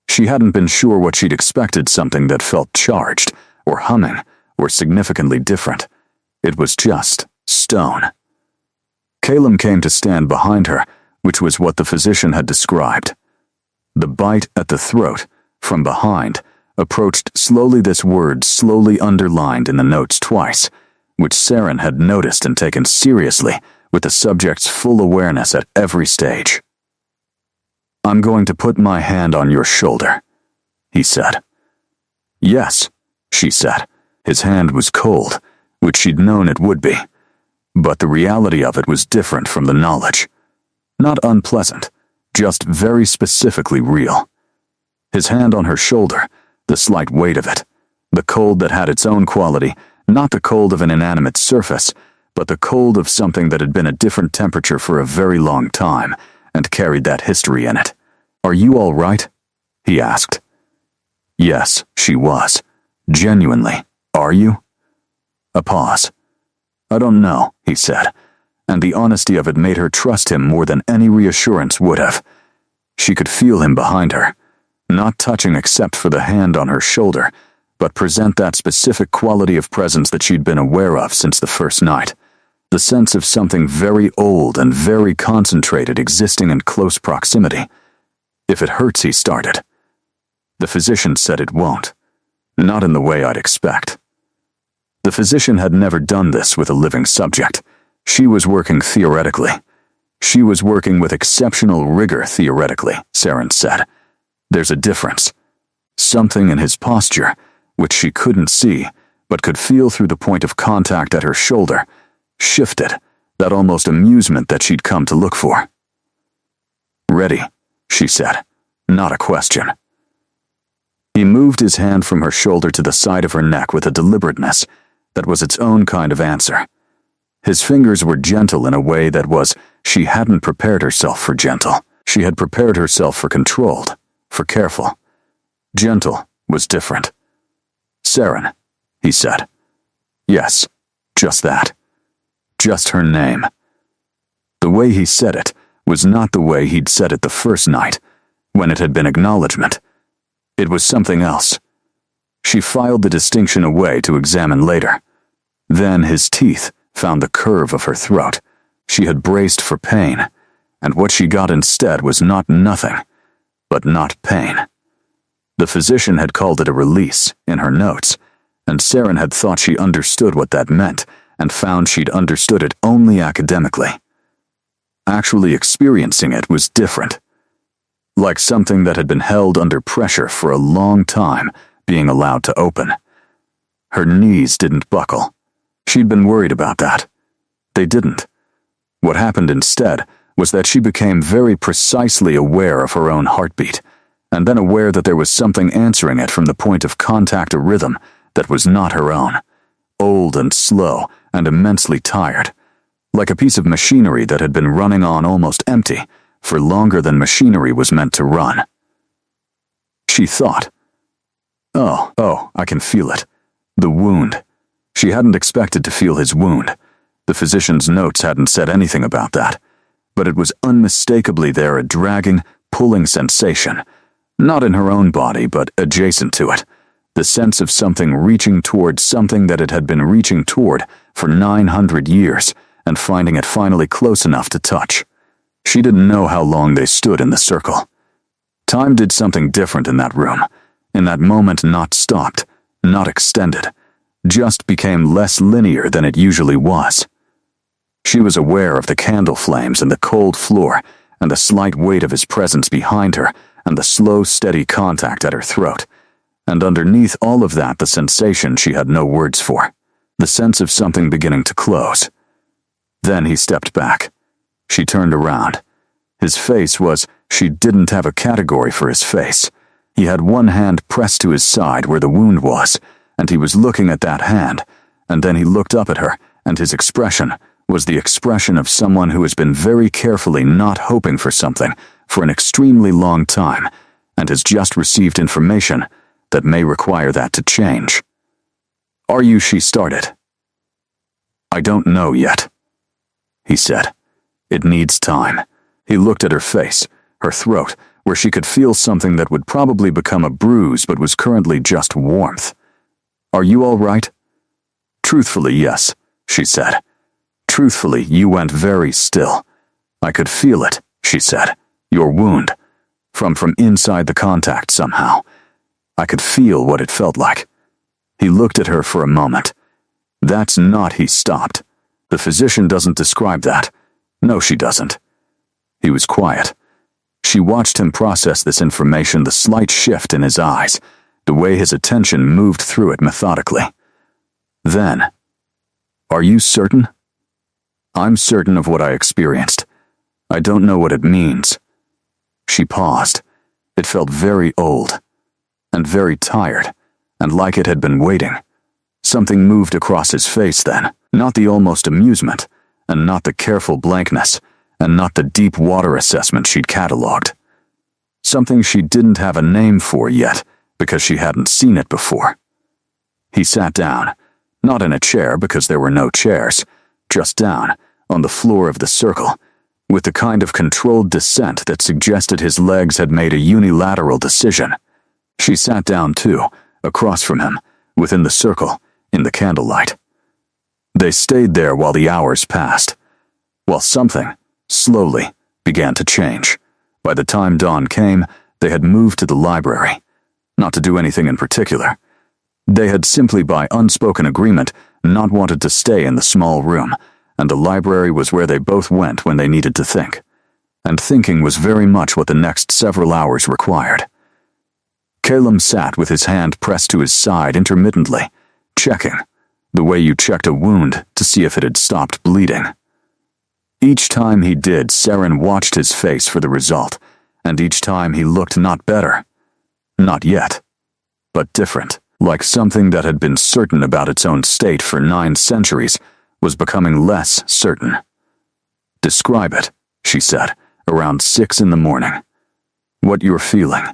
Speaker 1: She hadn't been sure what she'd expected, something that felt charged, or humming, or significantly different. It was just stone. Calum came to stand behind her, which was what the physician had described. The bite at the throat, from behind, approached slowly, this word slowly underlined in the notes twice, which Saren had noticed and taken seriously with the subject's full awareness at every stage. "I'm going to put my hand on your shoulder," he said. "Yes," she said. His hand was cold, which she'd known it would be. But the reality of it was different from the knowledge. Not unpleasant, just very specifically real. His hand on her shoulder, the slight weight of it, the cold that had its own quality, not the cold of an inanimate surface, but the cold of something that had been a different temperature for a very long time and carried that history in it. "Are you all right?" he asked. Yes, she was. Genuinely. "Are you?" A pause. "I don't know," he said, and the honesty of it made her trust him more than any reassurance would have. She could feel him behind her, not touching except for the hand on her shoulder, but present that specific quality of presence that she'd been aware of since the first night. The sense of something very old and very concentrated existing in close proximity. "If it hurts," he started. "The physician said it won't. Not in the way I'd expect." The physician had never done this with a living subject. She was working theoretically. She was working with exceptional rigor theoretically, Saren said. There's a difference. Something in his posture, which she couldn't see, but could feel through the point of contact at her shoulder, shifted, that almost amusement that she'd come to look for. "Ready," she said, not a question. He moved his hand from her shoulder to the side of her neck with a deliberateness that was its own kind of answer. His fingers were gentle in a way that was, she hadn't prepared herself for gentle. She had prepared herself for controlled, for careful. Gentle was different. "Saren," he said. Yes, just that. Just her name. The way he said it was not the way he'd said it the first night, when it had been acknowledgement. It was something else. She filed the distinction away to examine later. Then his teeth found the curve of her throat. She had braced for pain, and what she got instead was not nothing, but not pain. The physician had called it a release in her notes, and Saren had thought she understood what that meant, and found she'd understood it only academically. Actually experiencing it was different. Like something that had been held under pressure for a long time being allowed to open. Her knees didn't buckle. She'd been worried about that. They didn't. What happened instead was that she became very precisely aware of her own heartbeat, and then aware that there was something answering it from the point of contact, a rhythm that was not her own, old and slow and immensely tired, like a piece of machinery that had been running on almost empty for longer than machinery was meant to run. She thought, Oh, I can feel it. The wound. She hadn't expected to feel his wound. The physician's notes hadn't said anything about that, but it was unmistakably there, a dragging, pulling sensation, not in her own body, but adjacent to it, the sense of something reaching toward something that it had been reaching toward for 900 years, and finding it finally close enough to touch. She didn't know how long they stood in the circle. Time did something different in that room. In that moment, not stopped, not extended, just became less linear than it usually was. She was aware of the candle flames and the cold floor and the slight weight of his presence behind her and the slow, steady contact at her throat. And underneath all of that, the sensation she had no words for, the sense of something beginning to close. Then he stepped back. She turned around. His face was, she didn't have a category for his face. He had one hand pressed to his side where the wound was, and he was looking at that hand, and then he looked up at her, and his expression was the expression of someone who has been very carefully not hoping for something for an extremely long time, and has just received information that may require that to change. "Are you?" she started. "I don't know yet," he said. "It needs time." He looked at her face, her throat, where she could feel something that would probably become a bruise but was currently just warmth. "Are you all right?" "Truthfully, yes," she said. "Truthfully, you went very still. I could feel it," she said. "Your wound. From inside the contact somehow. I could feel what it felt like." He looked at her for a moment. "That's not," he stopped. "The physician doesn't describe that. No, she doesn't." He was quiet. She watched him process this information, the slight shift in his eyes, the way his attention moved through it methodically. Then, "Are you certain?" I'm certain of what I experienced. I don't know what it means." She paused. It felt very old, and very tired, and like it had been waiting. Something moved across his face then, not the almost amusement, and not the careful blankness, and not the deep water assessment she'd catalogued. Something she didn't have a name for yet, because she hadn't seen it before. He sat down, not in a chair because there were no chairs, just down, on the floor of the circle, with the kind of controlled descent that suggested his legs had made a unilateral decision. She sat down too, across from him, within the circle, in the candlelight. They stayed there while the hours passed, while something, slowly, began to change. By the time dawn came, they had moved to the library, not to do anything in particular. They had simply by unspoken agreement not wanted to stay in the small room, and the library was where they both went when they needed to think. And thinking was very much what the next several hours required. Calum sat with his hand pressed to his side intermittently, checking, the way you checked a wound to see if it had stopped bleeding. Each time he did, Saren watched his face for the result, and each time he looked not better. Not yet, but different, like something that had been certain about its own state for 9 centuries was becoming less certain. "Describe it," she said, around 6 in the morning. "What you're feeling."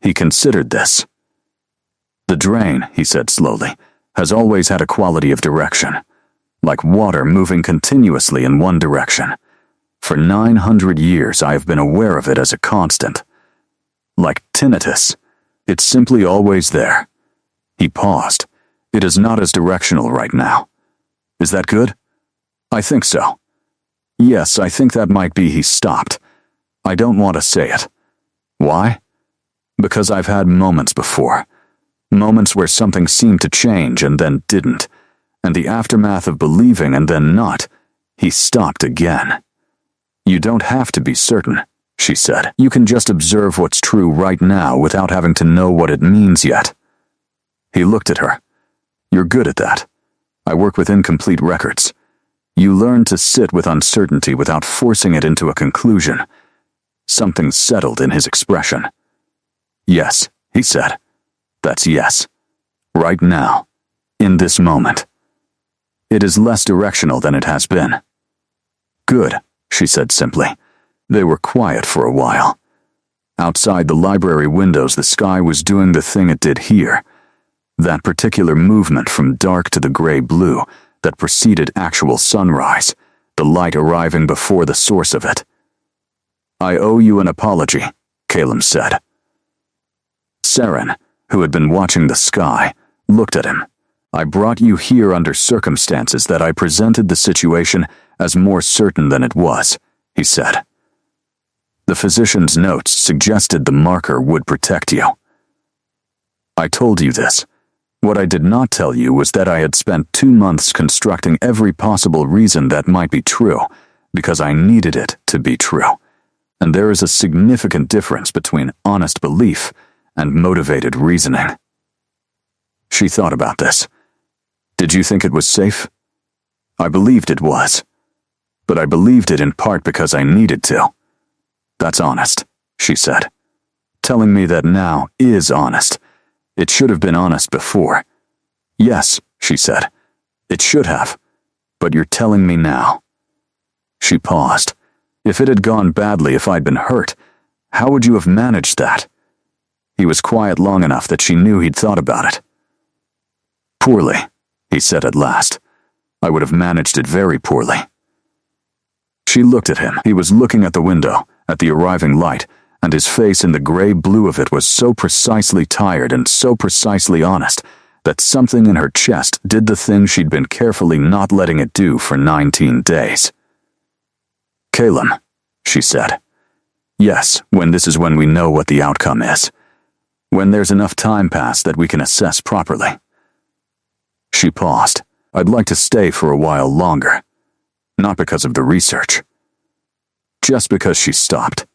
Speaker 1: He considered this. "The drain," he said slowly, "has always had a quality of direction, like water moving continuously in one direction. For 900 years I have been aware of it as a constant. Like tinnitus, it's simply always there." He paused. "It is not as directional right now. Is that good?" "I think so." "Yes, I think that might be." He stopped. "I don't want to say it." "Why?" "Because I've had moments before. Moments where something seemed to change and then didn't, and the aftermath of believing and then not." He stopped again. "You don't have to be certain," she said. "You can just observe what's true right now without having to know what it means yet." He looked at her. "You're good at that. I work with incomplete records. You learn to sit with uncertainty without forcing it into a conclusion." Something settled in his expression. "Yes," he said. "That's yes. Right now. In this moment. It is less directional than it has been." "Good," she said simply. They were quiet for a while. Outside the library windows, the sky was doing the thing it did here. That particular movement from dark to the gray-blue that preceded actual sunrise, the light arriving before the source of it. "I owe you an apology," Calum said. Saren, who had been watching the sky, looked at him. "I brought you here under circumstances that I presented the situation as more certain than it was," he said. "The physician's notes suggested the marker would protect you. I told you this. What I did not tell you was that I had spent 2 months constructing every possible reason that might be true, because I needed it to be true. And there is a significant difference between honest belief and motivated reasoning." She thought about this. "Did you think it was safe?" "I believed it was. But I believed it in part because I needed to." "That's honest," she said. "Telling me that now is honest. It should have been honest before." "Yes," she said. "It should have. But you're telling me now." She paused. "If it had gone badly, if I'd been hurt, how would you have managed that?" He was quiet long enough that she knew he'd thought about it. "Poorly," he said at last. "I would have managed it very poorly." She looked at him. He was looking at the window, at the arriving light, and his face in the gray-blue of it was so precisely tired and so precisely honest that something in her chest did the thing she'd been carefully not letting it do for 19 days. "Calum," she said. "Yes, when this is when we know what the outcome is. When there's enough time passed that we can assess properly." She paused. "I'd like to stay for a while longer. Not because of the research. Just because." She stopped.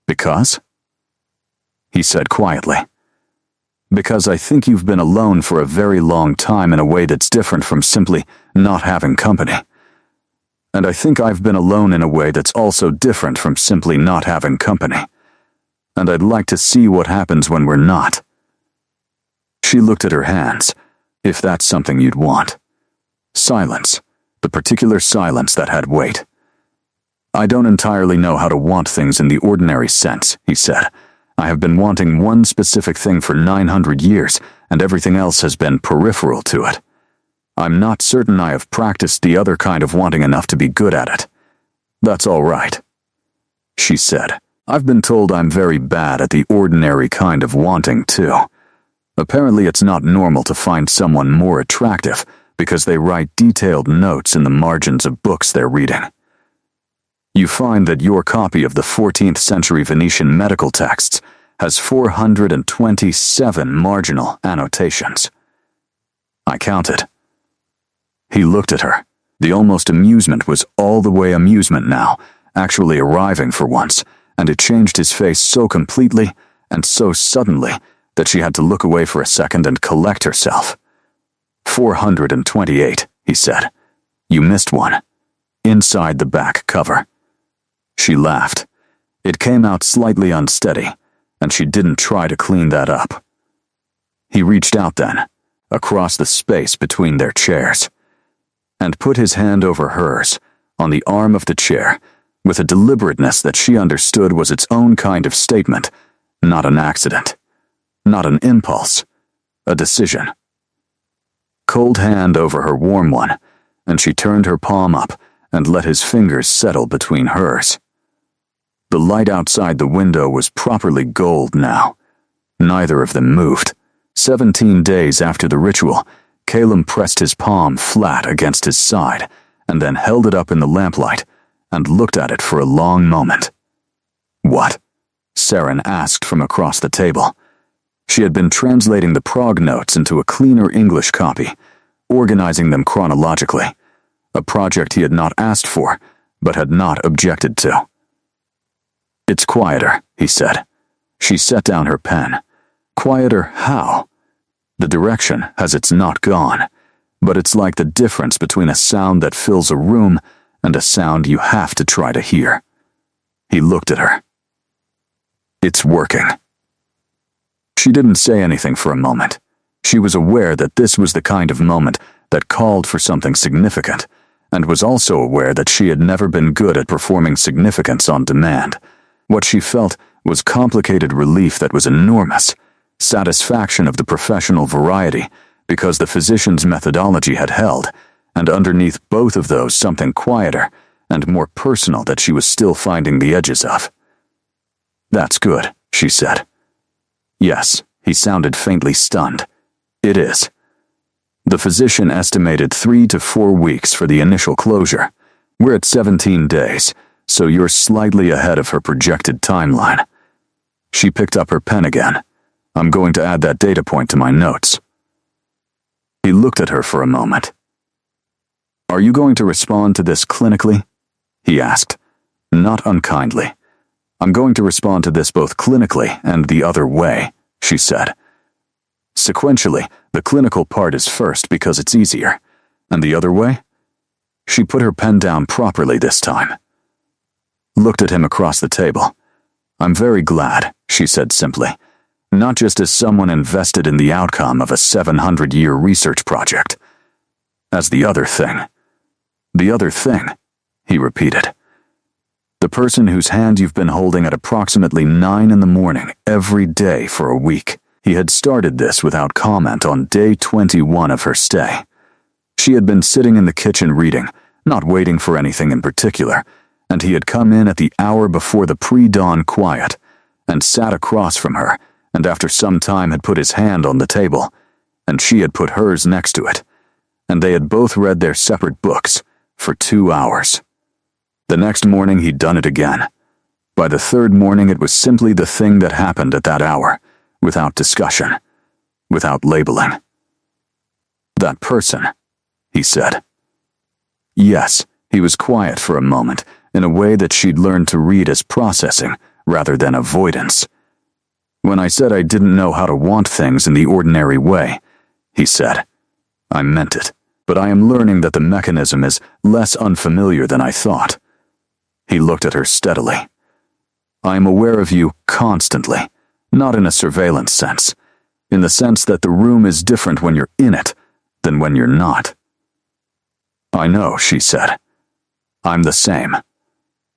Speaker 1: "Because?" He said quietly. "Because I think you've been alone for a very long time in a way that's different from simply not having company. And I think I've been alone in a way that's also different from simply not having company. And I'd like to see what happens when we're not. She looked at her hands, if that's something you'd want. Silence, the particular silence that had weight. I don't entirely know how to want things in the ordinary sense, he said. I have been wanting one specific thing for 900 years, and everything else has been peripheral to it. I'm not certain I have practiced the other kind of wanting enough to be good at it. That's all right. She said, I've been told I'm very bad at the ordinary kind of wanting, too. Apparently it's not normal to find someone more attractive because they write detailed notes in the margins of books they're reading. You find that your copy of the 14th century Venetian medical texts has 427 marginal annotations. I counted. He looked at her. The almost amusement was all the way amusement now, actually arriving for once, and it changed his face so completely and so suddenly that she had to look away for a second and collect herself. 428, he said. You missed one. Inside the back cover. She laughed. It came out slightly unsteady, and she didn't try to clean that up. He reached out then, across the space between their chairs, and put his hand over hers, on the arm of the chair, with a deliberateness that she understood was its own kind of statement, not an accident, not an impulse, a decision. Cold hand over her warm one, and she turned her palm up and let his fingers settle between hers. The light outside the window was properly gold now. Neither of them moved. 17 days after the ritual, Calum pressed his palm flat against his side and then held it up in the lamplight and looked at it for a long moment. What? Saren asked from across the table. She had been translating the Prague notes into a cleaner English copy, organizing them chronologically, a project he had not asked for, but had not objected to. It's quieter, he said. She set down her pen. Quieter how? The direction has it's not gone, but it's like the difference between a sound that fills a room and a sound you have to try to hear. He looked at her. It's working. She didn't say anything for a moment. She was aware that this was the kind of moment that called for something significant, and was also aware that she had never been good at performing significance on demand. What she felt was complicated relief that was enormous, satisfaction of the professional variety, because the physician's methodology had held, and underneath both of those something quieter and more personal that she was still finding the edges of. That's good, she said. Yes, he sounded faintly stunned. It is. The physician estimated 3 to 4 weeks for the initial closure. We're at 17 days, so you're slightly ahead of her projected timeline. She picked up her pen again. I'm going to add that data point to my notes. He looked at her for a moment. Are you going to respond to this clinically? He asked, not unkindly. I'm going to respond to this both clinically and the other way, she said. Sequentially, the clinical part is first because it's easier. And the other way? She put her pen down properly this time. Looked at him across the table. I'm very glad, she said simply, not just as someone invested in the outcome of a 700-year research project. As the other thing. The other thing, he repeated. The person whose hand you've been holding at approximately 9 in the morning every day for a week. He had started this without comment on day 21 of her stay. She had been sitting in the kitchen reading, not waiting for anything in particular, and he had come in at the hour before the pre-dawn quiet, and sat across from her, and after some time had put his hand on the table, and she had put hers next to it, and they had both read their separate books for 2 hours. The next morning he'd done it again. By the third morning it was simply the thing that happened at that hour, without discussion, without labeling. That person, he said. Yes, he was quiet for a moment, in a way that she'd learned to read as processing rather than avoidance. When I said I didn't know how to want things in the ordinary way, he said, I meant it, but I am learning that the mechanism is less unfamiliar than I thought. He looked at her steadily. I am aware of you constantly, not in a surveillance sense, in the sense that the room is different when you're in it than when you're not. I know, she said. I'm the same.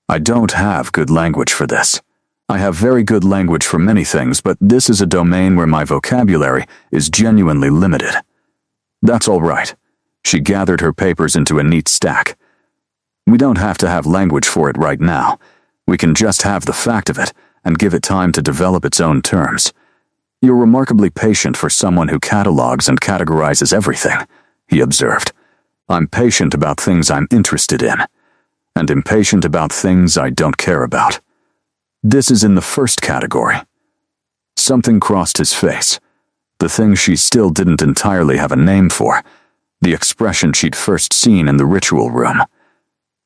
Speaker 1: I don't have good language for this. I have very good language for many things, but this is a domain where my vocabulary is genuinely limited. That's all right. She gathered her papers into a neat stack. We don't have to have language for it right now. We can just have the fact of it and give it time to develop its own terms. You're remarkably patient for someone who catalogs and categorizes everything, he observed. I'm patient about things I'm interested in, and impatient about things I don't care about. This is in the first category. Something crossed his face, the thing she still didn't entirely have a name for, the expression she'd first seen in the ritual room.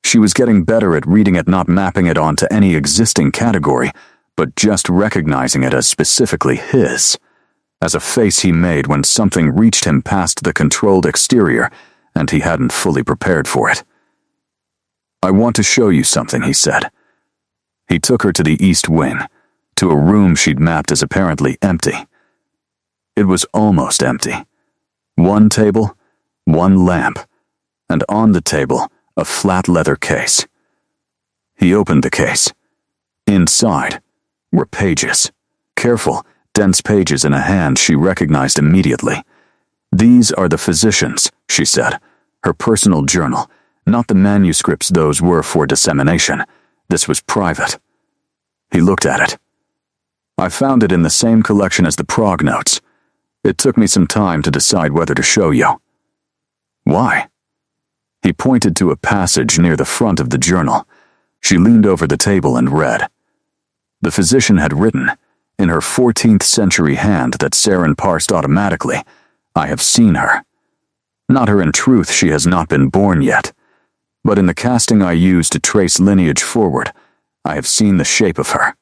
Speaker 1: She was getting better at reading it, not mapping it onto any existing category, but just recognizing it as specifically his, as a face he made when something reached him past the controlled exterior and he hadn't fully prepared for it. I want to show you something, he said. He took her to the east wing, to a room she'd mapped as apparently empty. It was almost empty. One table, one lamp, and on the table, a flat leather case. He opened the case. Inside were pages. Careful, dense pages in a hand she recognized immediately. These are the physician's, she said, her personal journal, not the manuscripts those were for dissemination. This was private. He looked at it. I found it in the same collection as the prog notes. It took me some time to decide whether to show you. Why? He pointed to a passage near the front of the journal. She leaned over the table and read. The physician had written, in her 14th century hand that Saren parsed automatically, I have seen her. Not her in truth, she has not been born yet. But in the casting I use to trace lineage forward, I have seen the shape of her.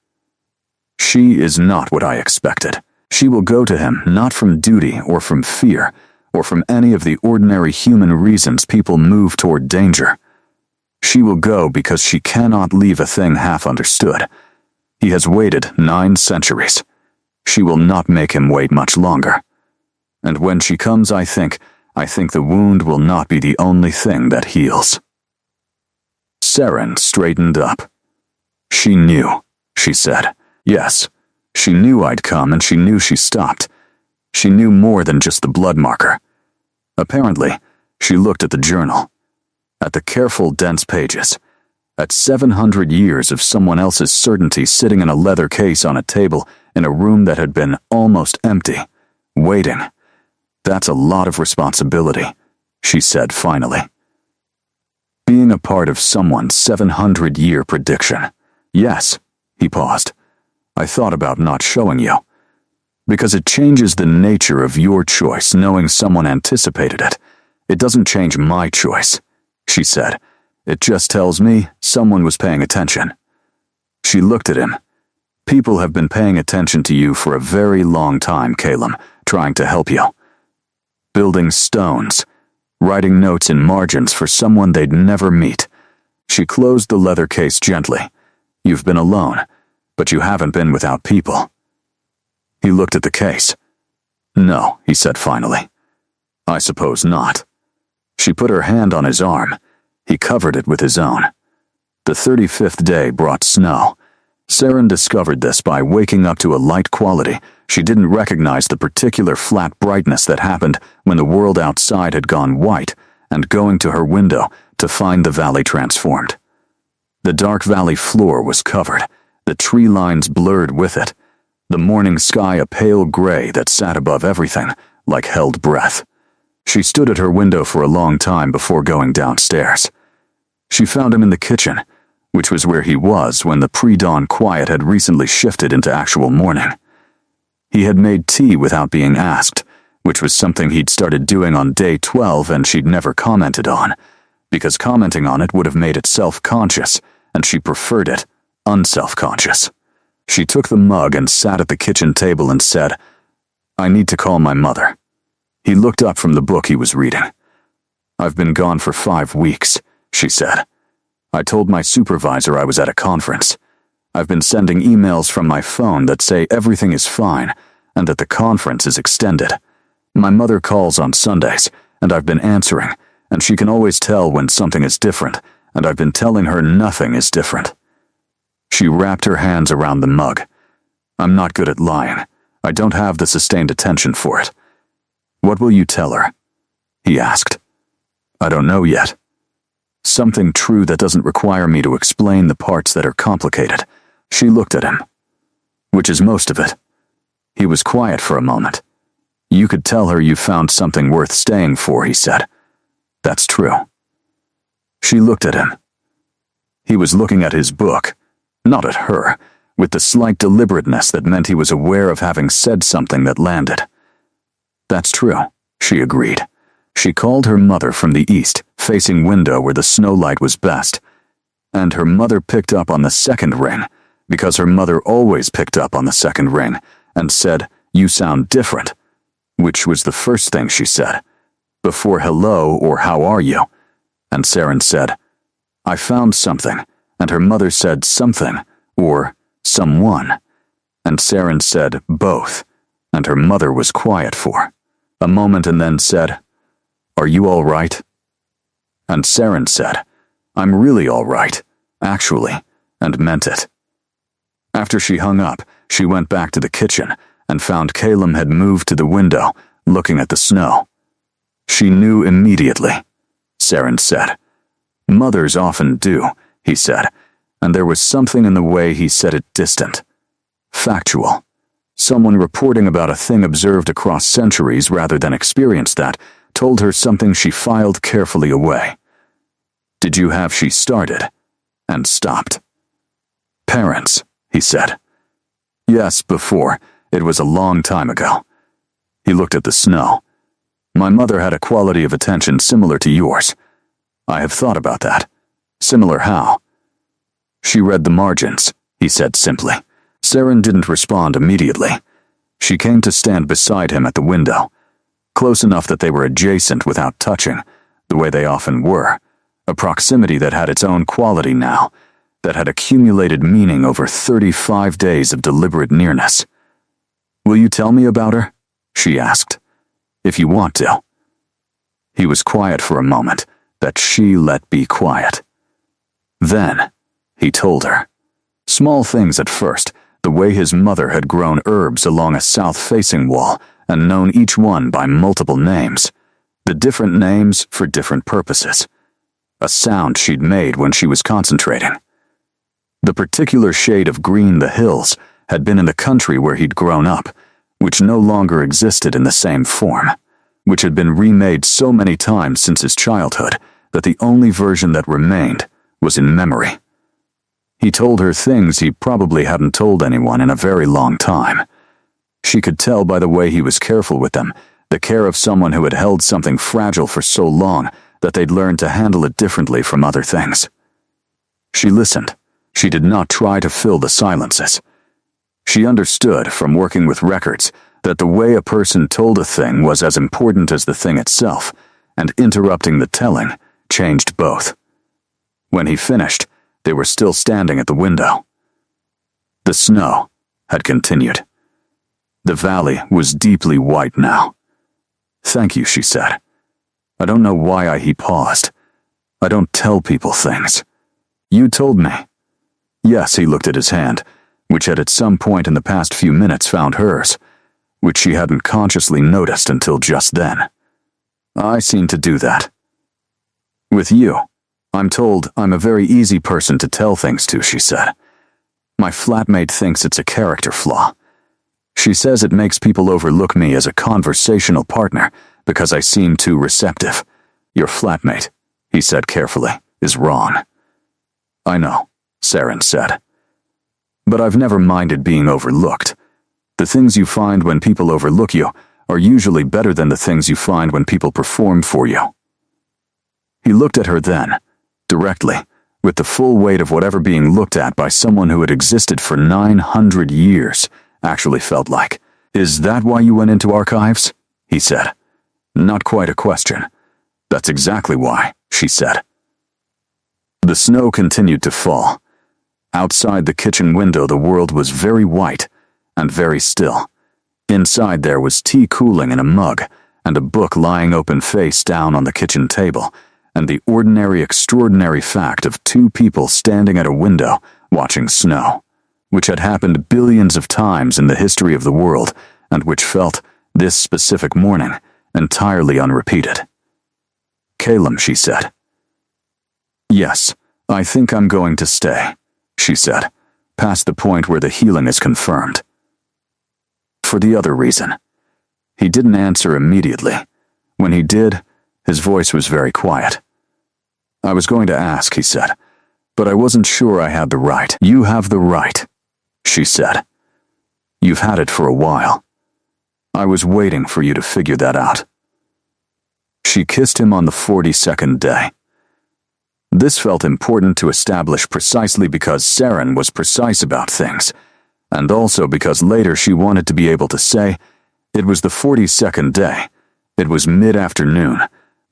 Speaker 1: She is not what I expected. She will go to him not from duty or from fear, or from any of the ordinary human reasons people move toward danger. She will go because she cannot leave a thing half understood. He has waited 9 centuries. She will not make him wait much longer. And when she comes, I think the wound will not be the only thing that heals. Saren straightened up. She knew, she said. Yes, she knew I'd come and she knew she stopped. She knew more than just the blood marker. Apparently, she looked at the journal, at the careful, dense pages, at 700 years of someone else's certainty sitting in a leather case on a table in a room that had been almost empty, waiting. That's a lot of responsibility, she said finally. Being a part of someone's 700-year prediction. Yes, he paused. I thought about not showing you. Because it changes the nature of your choice knowing someone anticipated it. It doesn't change my choice, she said. It just tells me someone was paying attention. She looked at him. People have been paying attention to you for a very long time, Calum, trying to help you. Building stones, writing notes in margins for someone they'd never meet. She closed the leather case gently. You've been alone, but you haven't been without people. He looked at the case. No, he said finally. I suppose not. She put her hand on his arm. He covered it with his own. The 35th day brought snow. Saren discovered this by waking up to a light quality. She didn't recognize the particular flat brightness that happened when the world outside had gone white, and going to her window to find the valley transformed. The dark valley floor was covered, the tree lines blurred with it, the morning sky a pale gray that sat above everything, like held breath. She stood at her window for a long time before going downstairs. She found him in the kitchen, which was where he was when the pre-dawn quiet had recently shifted into actual morning. He had made tea without being asked, which was something he'd started doing on day 12 and she'd never commented on, because commenting on it would have made it self-conscious, and she preferred it unself-conscious. She took the mug and sat at the kitchen table and said, I need to call my mother. He looked up from the book he was reading. I've been gone for 5 weeks, she said. I told my supervisor I was at a conference. I've been sending emails from my phone that say everything is fine and that the conference is extended. My mother calls on Sundays, and I've been answering, and she can always tell when something is different, and I've been telling her nothing is different. She wrapped her hands around the mug. I'm not good at lying. I don't have the sustained attention for it. What will you tell her? He asked. I don't know yet. Something true that doesn't require me to explain the parts that are complicated. She looked at him. Which is most of it. He was quiet for a moment. You could tell her you found something worth staying for, he said. That's true. She looked at him. He was looking at his book, not at her, with the slight deliberateness that meant he was aware of having said something that landed. That's true, she agreed. She called her mother from the east, facing window where the snowlight was best, and her mother picked up on the second ring, because her mother always picked up on the second ring, and said, You sound different, which was the first thing she said, before hello or how are you, and Saren said, I found something, and her mother said something, or someone, and Saren said both, and her mother was quiet for a moment and then said, Are you all right? And Saren said, I'm really all right, actually, and meant it. After she hung up, she went back to the kitchen and found Calum had moved to the window, looking at the snow. She knew immediately, Saren said. Mothers often do, he said, and there was something in the way he said it distant. Factual. Someone reporting about a thing observed across centuries rather than experienced that told her something she filed carefully away. Did you have she started and stopped? Parents, he said. Yes, before. It was a long time ago. He looked at the snow. My mother had a quality of attention similar to yours. I have thought about that. Similar how? She read the margins, he said simply. Saren didn't respond immediately. She came to stand beside him at the window, close enough that they were adjacent without touching, the way they often were, a proximity that had its own quality now, that had accumulated meaning over 35 days of deliberate nearness. Will you tell me about her? She asked. If you want to. He was quiet for a moment, that she let be quiet. Then, he told her. Small things at first, the way his mother had grown herbs along a south-facing wall and known each one by multiple names, the different names for different purposes. A sound she'd made when she was concentrating. The particular shade of green the hills had been in the country where he'd grown up, which no longer existed in the same form, which had been remade so many times since his childhood that the only version that remained was in memory. He told her things he probably hadn't told anyone in a very long time. She could tell by the way he was careful with them, the care of someone who had held something fragile for so long that they'd learned to handle it differently from other things. She listened. She did not try to fill the silences. She understood from working with records that the way a person told a thing was as important as the thing itself, and interrupting the telling changed both. When he finished, they were still standing at the window. The snow had continued. The valley was deeply white now. Thank you, she said. I don't know why he paused. I don't tell people things. You told me. Yes, he looked at his hand, which had at some point in the past few minutes found hers, which she hadn't consciously noticed until just then. I seem to do that. With you, I'm told I'm a very easy person to tell things to, she said. My flatmate thinks it's a character flaw. She says it makes people overlook me as a conversational partner because I seem too receptive. Your flatmate, he said carefully, is wrong. I know, Saren said. But I've never minded being overlooked. The things you find when people overlook you are usually better than the things you find when people perform for you. He looked at her then, directly, with the full weight of whatever being looked at by someone who had existed for 900 years actually felt like. Is that why you went into archives? He said. Not quite a question. That's exactly why, she said. The snow continued to fall. Outside the kitchen window, the world was very white and very still. Inside there was tea cooling in a mug and a book lying open face down on the kitchen table, and the ordinary, extraordinary fact of two people standing at a window watching snow, which had happened billions of times in the history of the world and which felt, this specific morning, entirely unrepeated. "Calum," she said. "Yes, I think I'm going to stay," she said, past the point where the healing is confirmed. "For the other reason." He didn't answer immediately. When he did, his voice was very quiet. "I was going to ask," he said, "but I wasn't sure I had the right." "You have the right," she said. "You've had it for a while. I was waiting for you to figure that out." She kissed him on the 42nd day. This felt important to establish precisely because Saren was precise about things, and also because later she wanted to be able to say, it was the 42nd day. It was mid-afternoon.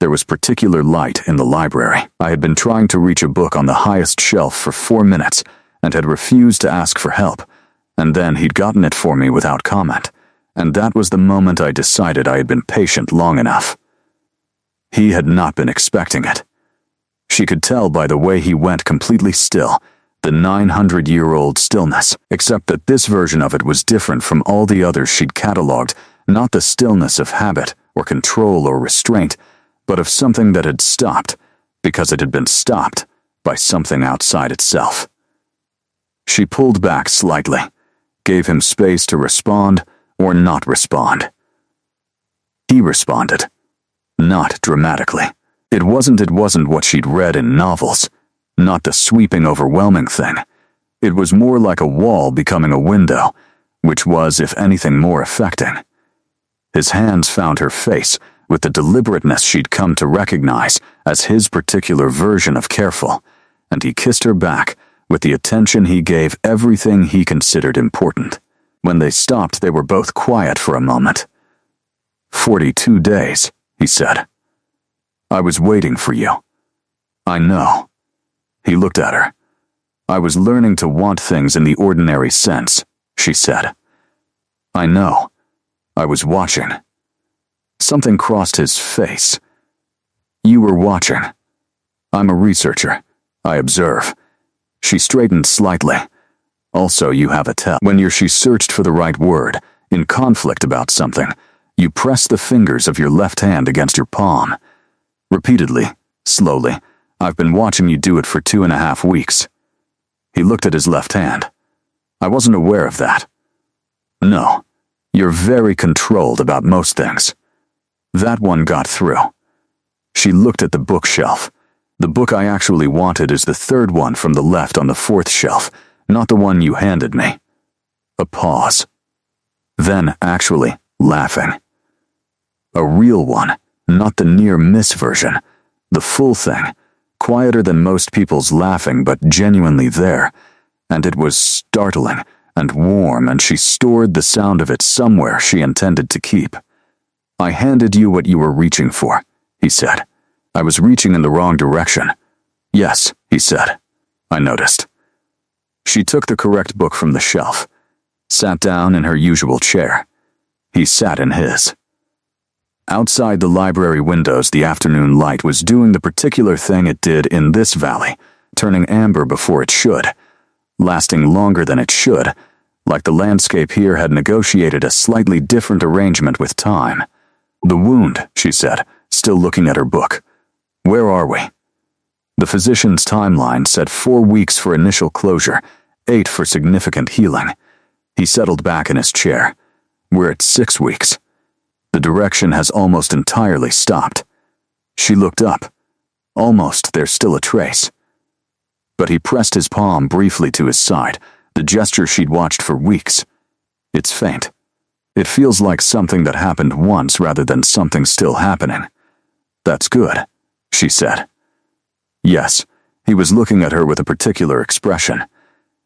Speaker 1: There was particular light in the library. I had been trying to reach a book on the highest shelf for 4 minutes and had refused to ask for help, and then he'd gotten it for me without comment, and that was the moment I decided I had been patient long enough. He had not been expecting it. She could tell by the way he went completely still, the 900-year-old stillness, except that this version of it was different from all the others she'd catalogued, not the stillness of habit or control or restraint, but of something that had stopped, because it had been stopped by something outside itself. She pulled back slightly, gave him space to respond or not respond. He responded, not dramatically. It wasn't what she'd read in novels, not the sweeping, overwhelming thing. It was more like a wall becoming a window, which was, if anything, more affecting. His hands found her face with the deliberateness she'd come to recognize as his particular version of careful, and he kissed her back with the attention he gave everything he considered important. When they stopped, they were both quiet for a moment. 42 days, he said. I was waiting for you. I know. He looked at her. I was learning to want things in the ordinary sense, she said. I know. I was watching. Something crossed his face. You were watching. I'm a researcher. I observe. She straightened slightly. Also, you have a tell. When she searched for the right word, in conflict about something, you press the fingers of your left hand against your palm. Repeatedly, slowly, I've been watching you do it for 2.5 weeks. He looked at his left hand. I wasn't aware of that. No, you're very controlled about most things. That one got through. She looked at the bookshelf. The book I actually wanted is the third one from the left on the 4th shelf, not the one you handed me. A pause. Then, actually, laughing. A real one, not the near-miss version. The full thing, quieter than most people's laughing, but genuinely there. And it was startling and warm, and she stored the sound of it somewhere she intended to keep. I handed you what you were reaching for, he said. I was reaching in the wrong direction. Yes, he said. I noticed. She took the correct book from the shelf, sat down in her usual chair. He sat in his. Outside the library windows, the afternoon light was doing the particular thing it did in this valley, turning amber before it should, lasting longer than it should, like the landscape here had negotiated a slightly different arrangement with time. The wound, she said, still looking at her book. Where are we? The physician's timeline said 4 weeks for initial closure, 8 for significant healing. He settled back in his chair. We're at 6 weeks. The direction has almost entirely stopped. She looked up. Almost, there's still a trace. But he pressed his palm briefly to his side, the gesture she'd watched for weeks. It's faint. It feels like something that happened once rather than something still happening. That's good, she said. Yes, he was looking at her with a particular expression.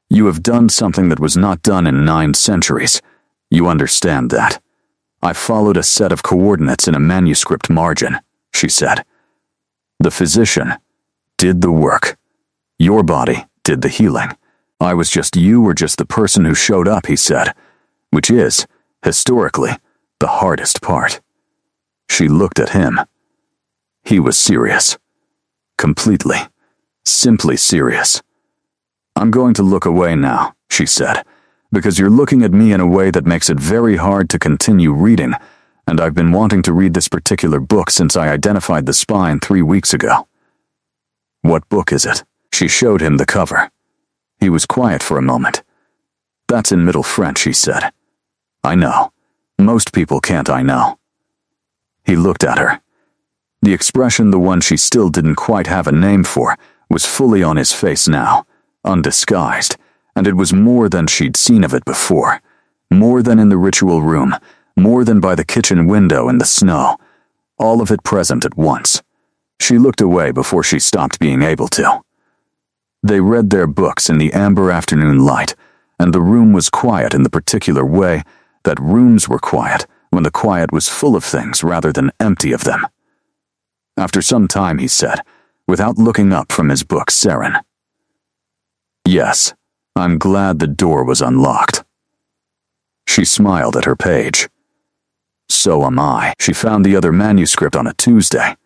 Speaker 1: You have done something that was not done in 9 centuries. You understand that. I followed a set of coordinates in a manuscript margin, she said. The physician did the work. Your body did the healing. I was just you or just the person who showed up, he said, which is, historically, the hardest part. She looked at him. He was serious. Completely. Simply serious. I'm going to look away now, she said, because you're looking at me in a way that makes it very hard to continue reading, and I've been wanting to read this particular book since I identified the spine 3 weeks ago. What book is it? She showed him the cover. He was quiet for a moment. That's in Middle French, he said. I know. Most people can't, I know. He looked at her. The expression, the one she still didn't quite have a name for, was fully on his face now, undisguised, and it was more than she'd seen of it before. More than in the ritual room, more than by the kitchen window in the snow. All of it present at once. She looked away before she stopped being able to. They read their books in the amber afternoon light, and the room was quiet in the particular way that rooms were quiet when the quiet was full of things rather than empty of them. After some time, he said, without looking up from his book, Saren. Yes, I'm glad the door was unlocked. She smiled at her page. So am I. She found the other manuscript on a Tuesday.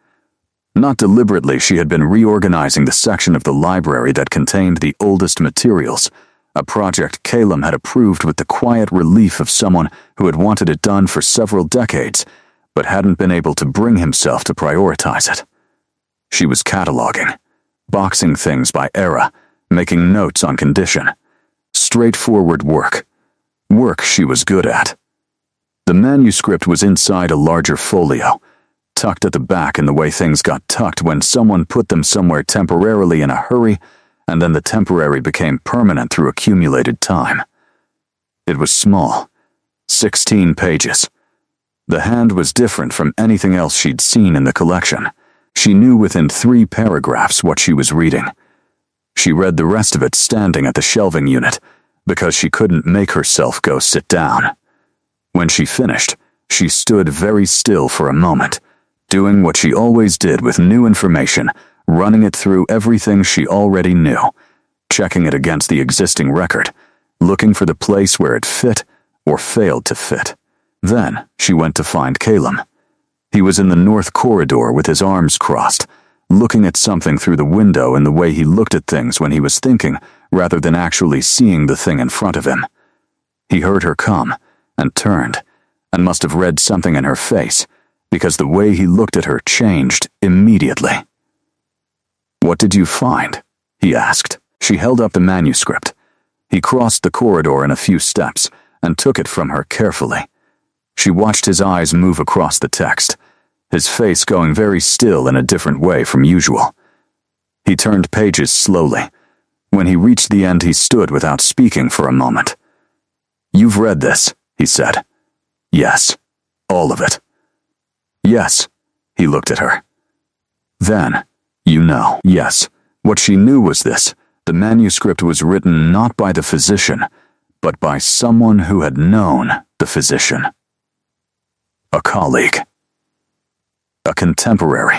Speaker 1: Not deliberately, she had been reorganizing the section of the library that contained the oldest materials, a project Calum had approved with the quiet relief of someone who had wanted it done for several decades, but hadn't been able to bring himself to prioritize it. She was cataloging, boxing things by era, making notes on condition. Straightforward work. Work she was good at. The manuscript was inside a larger folio, tucked at the back in the way things got tucked when someone put them somewhere temporarily in a hurry, and then the temporary became permanent through accumulated time. It was small, 16 pages. The hand was different from anything else she'd seen in the collection. She knew within 3 paragraphs what she was reading. She read the rest of it standing at the shelving unit, because she couldn't make herself go sit down. When she finished, she stood very still for a moment, doing what she always did with new information, running it through everything she already knew, checking it against the existing record, looking for the place where it fit or failed to fit. Then she went to find Calum. He was in the north corridor with his arms crossed, looking at something through the window in the way he looked at things when he was thinking, rather than actually seeing the thing in front of him. He heard her come, and turned, and must have read something in her face, because the way he looked at her changed immediately. What did you find? He asked. She held up the manuscript. He crossed the corridor in a few steps, and took it from her carefully. She watched his eyes move across the text, his face going very still in a different way from usual. He turned pages slowly. When he reached the end, he stood without speaking for a moment. You've read this, he said. Yes, all of it. Yes, he looked at her. Then, you know, yes, what she knew was this: the manuscript was written not by the physician, but by someone who had known the physician. A colleague. A contemporary.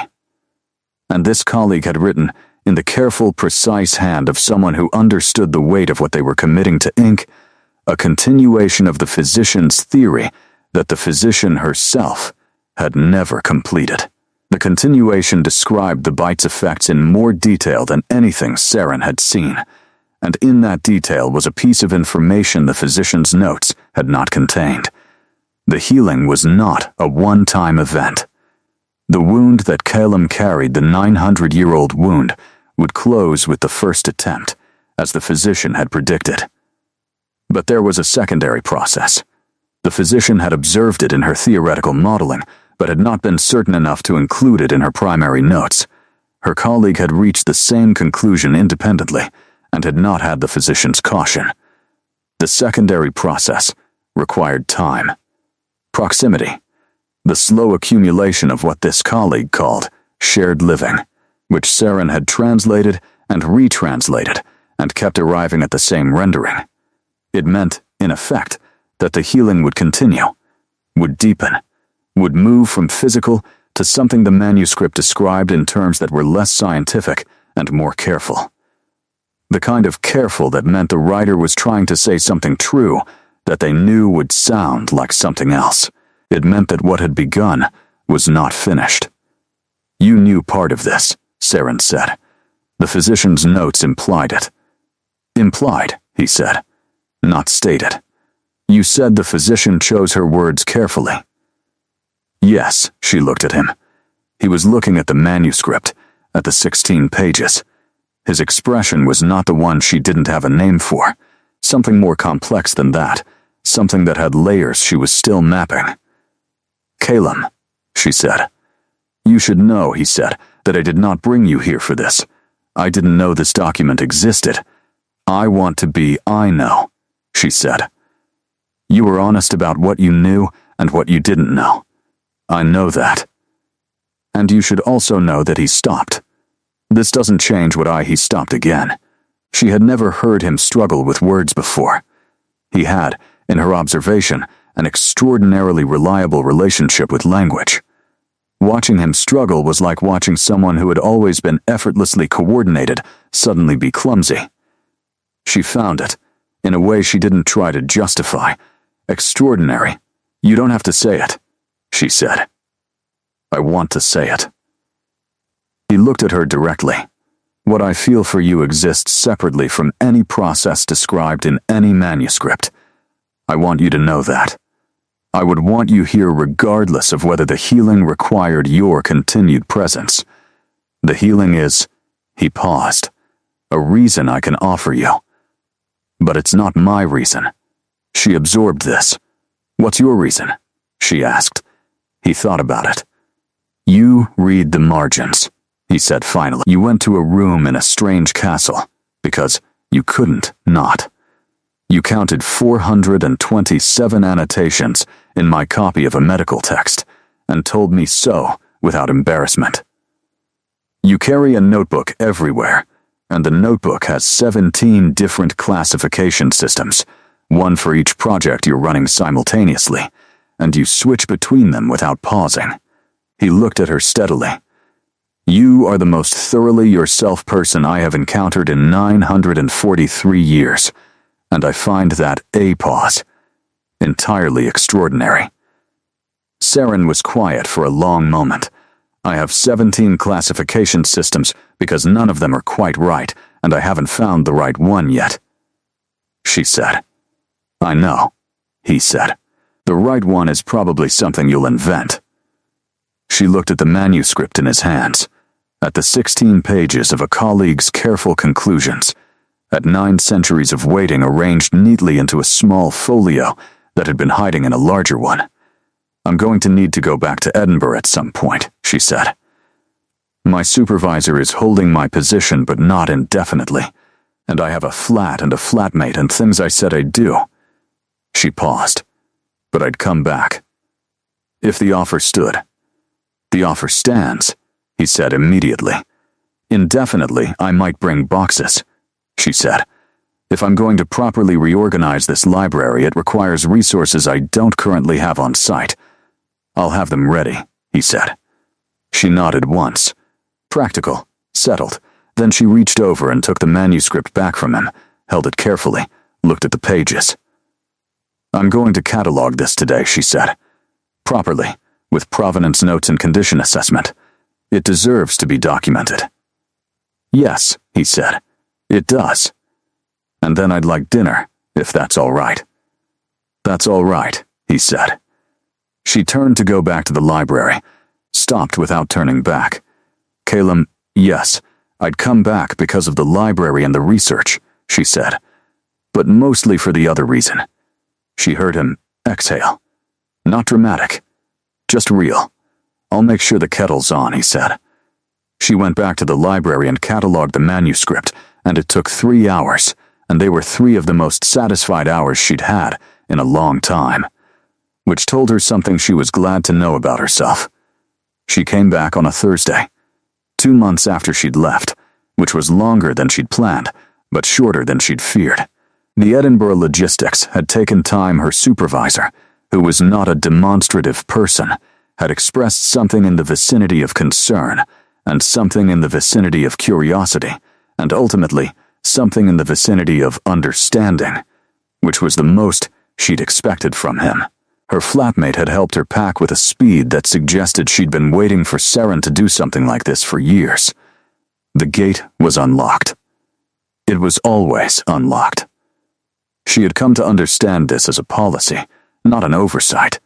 Speaker 1: And this colleague had written, in the careful, precise hand of someone who understood the weight of what they were committing to ink, a continuation of the physician's theory that the physician herself had never completed. The continuation described the bite's effects in more detail than anything Saren had seen, and in that detail was a piece of information the physician's notes had not contained. The healing was not a one-time event. The wound that Calum carried, the 900-year-old wound, would close with the first attempt, as the physician had predicted. But there was a secondary process. The physician had observed it in her theoretical modeling, but had not been certain enough to include it in her primary notes. Her colleague had reached the same conclusion independently, and had not had the physician's caution. The secondary process required time. Proximity. The slow accumulation of what this colleague called shared living, which Saren had translated and retranslated, and kept arriving at the same rendering. It meant, in effect, that the healing would continue, would deepen, would move from physical to something the manuscript described in terms that were less scientific and more careful. The kind of careful that meant the writer was trying to say something true that they knew would sound like something else. It meant that what had begun was not finished. You knew part of this, Saren said. The physician's notes implied it. Implied, he said, not stated. You said the physician chose her words carefully. Yes, she looked at him. He was looking at the manuscript, at the 16 pages. His expression was not the one she didn't have a name for. Something more complex than that. Something that had layers she was still mapping. Calum, she said. You should know, he said, that I did not bring you here for this. I didn't know this document existed. I want to be I know, she said. You were honest about what you knew and what you didn't know. I know that. And you should also know that he stopped. This doesn't change what he stopped again. She had never heard him struggle with words before. He had, in her observation, an extraordinarily reliable relationship with language. Watching him struggle was like watching someone who had always been effortlessly coordinated suddenly be clumsy. She found it, in a way she didn't try to justify. Extraordinary. You don't have to say it, she said. I want to say it. He looked at her directly. What I feel for you exists separately from any process described in any manuscript. I want you to know that. I would want you here regardless of whether the healing required your continued presence. The healing is, he paused, a reason I can offer you. But it's not my reason. She absorbed this. What's your reason? She asked. He thought about it. You read the margins, he said finally. You went to a room in a strange castle, because you couldn't not. You counted 427 annotations in my copy of a medical text, and told me so without embarrassment. You carry a notebook everywhere, and the notebook has 17 different classification systems, one for each project you're running simultaneously, and you switch between them without pausing. He looked at her steadily. You are the most thoroughly yourself person I have encountered in 943 years, and I find that a pause entirely extraordinary. Saren was quiet for a long moment. I have 17 classification systems because none of them are quite right, and I haven't found the right one yet, she said. I know, he said. The right one is probably something you'll invent. She looked at the manuscript in his hands, at the 16 pages of a colleague's careful conclusions, at 9 centuries of waiting arranged neatly into a small folio that had been hiding in a larger one. I'm going to need to go back to Edinburgh at some point, she said. My supervisor is holding my position but not indefinitely, and I have a flat and a flatmate and things I said I'd do. She paused. But I'd come back. If the offer stood. The offer stands, he said immediately. Indefinitely, I might bring boxes, she said. If I'm going to properly reorganize this library, it requires resources I don't currently have on site. I'll have them ready, he said. She nodded once. Practical, settled. Then she reached over and took the manuscript back from him, held it carefully, looked at the pages. I'm going to catalog this today, she said. Properly, with provenance notes and condition assessment. It deserves to be documented. Yes, he said. It does. And then I'd like dinner, if that's all right. That's all right, he said. She turned to go back to the library, stopped without turning back. Calum, yes, I'd come back because of the library and the research, she said, but mostly for the other reason. She heard him exhale. Not dramatic, just real. I'll make sure the kettle's on, he said. She went back to the library and cataloged the manuscript, and it took 3 hours, and they were 3 of the most satisfied hours she'd had in a long time, which told her something she was glad to know about herself. She came back on a Thursday, 2 months after she'd left, which was longer than she'd planned, but shorter than she'd feared. The Edinburgh logistics had taken time her supervisor, who was not a demonstrative person, had expressed something in the vicinity of concern, and something in the vicinity of curiosity, and ultimately, something in the vicinity of understanding, which was the most she'd expected from him. Her flatmate had helped her pack with a speed that suggested she'd been waiting for Seren to do something like this for years. The gate was unlocked. It was always unlocked. She had come to understand this as a policy, not an oversight.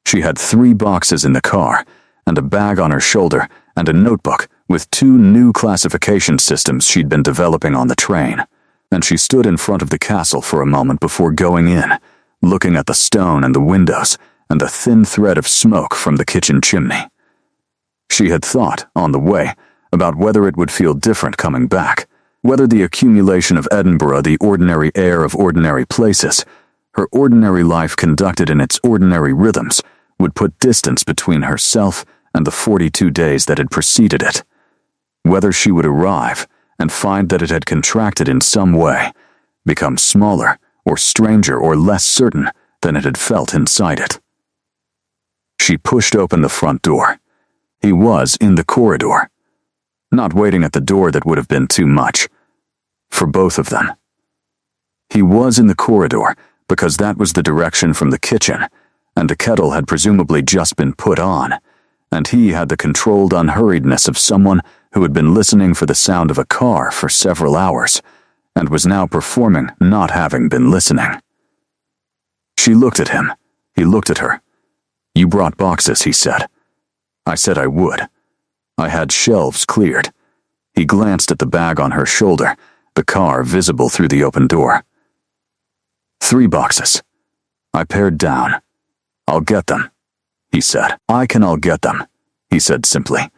Speaker 1: She had 3 boxes in the car, and a bag on her shoulder, and a notebook with 2 new classification systems she'd been developing on the train, and she stood in front of the castle for a moment before going in, looking at the stone and the windows and the thin thread of smoke from the kitchen chimney. She had thought, on the way, about whether it would feel different coming back, whether the accumulation of Edinburgh, the ordinary air of ordinary places, her ordinary life conducted in its ordinary rhythms, would put distance between herself and the 42 days that had preceded it. Whether she would arrive and find that it had contracted in some way, become smaller or stranger or less certain than it had felt inside it. She pushed open the front door. He was in the corridor. Not waiting at the door that would have been too much. For both of them. He was in the corridor because that was the direction from the kitchen, and the kettle had presumably just been put on, and he had the controlled unhurriedness of someone who had been listening for the sound of a car for several hours, and was now performing not having been listening. She looked at him. He looked at her. "You brought boxes," he said. "I said I would. I had shelves cleared." He glanced at the bag on her shoulder, the car visible through the open door. 3 boxes. I pared down. "I'll get them," he said. I'll get them," he said simply,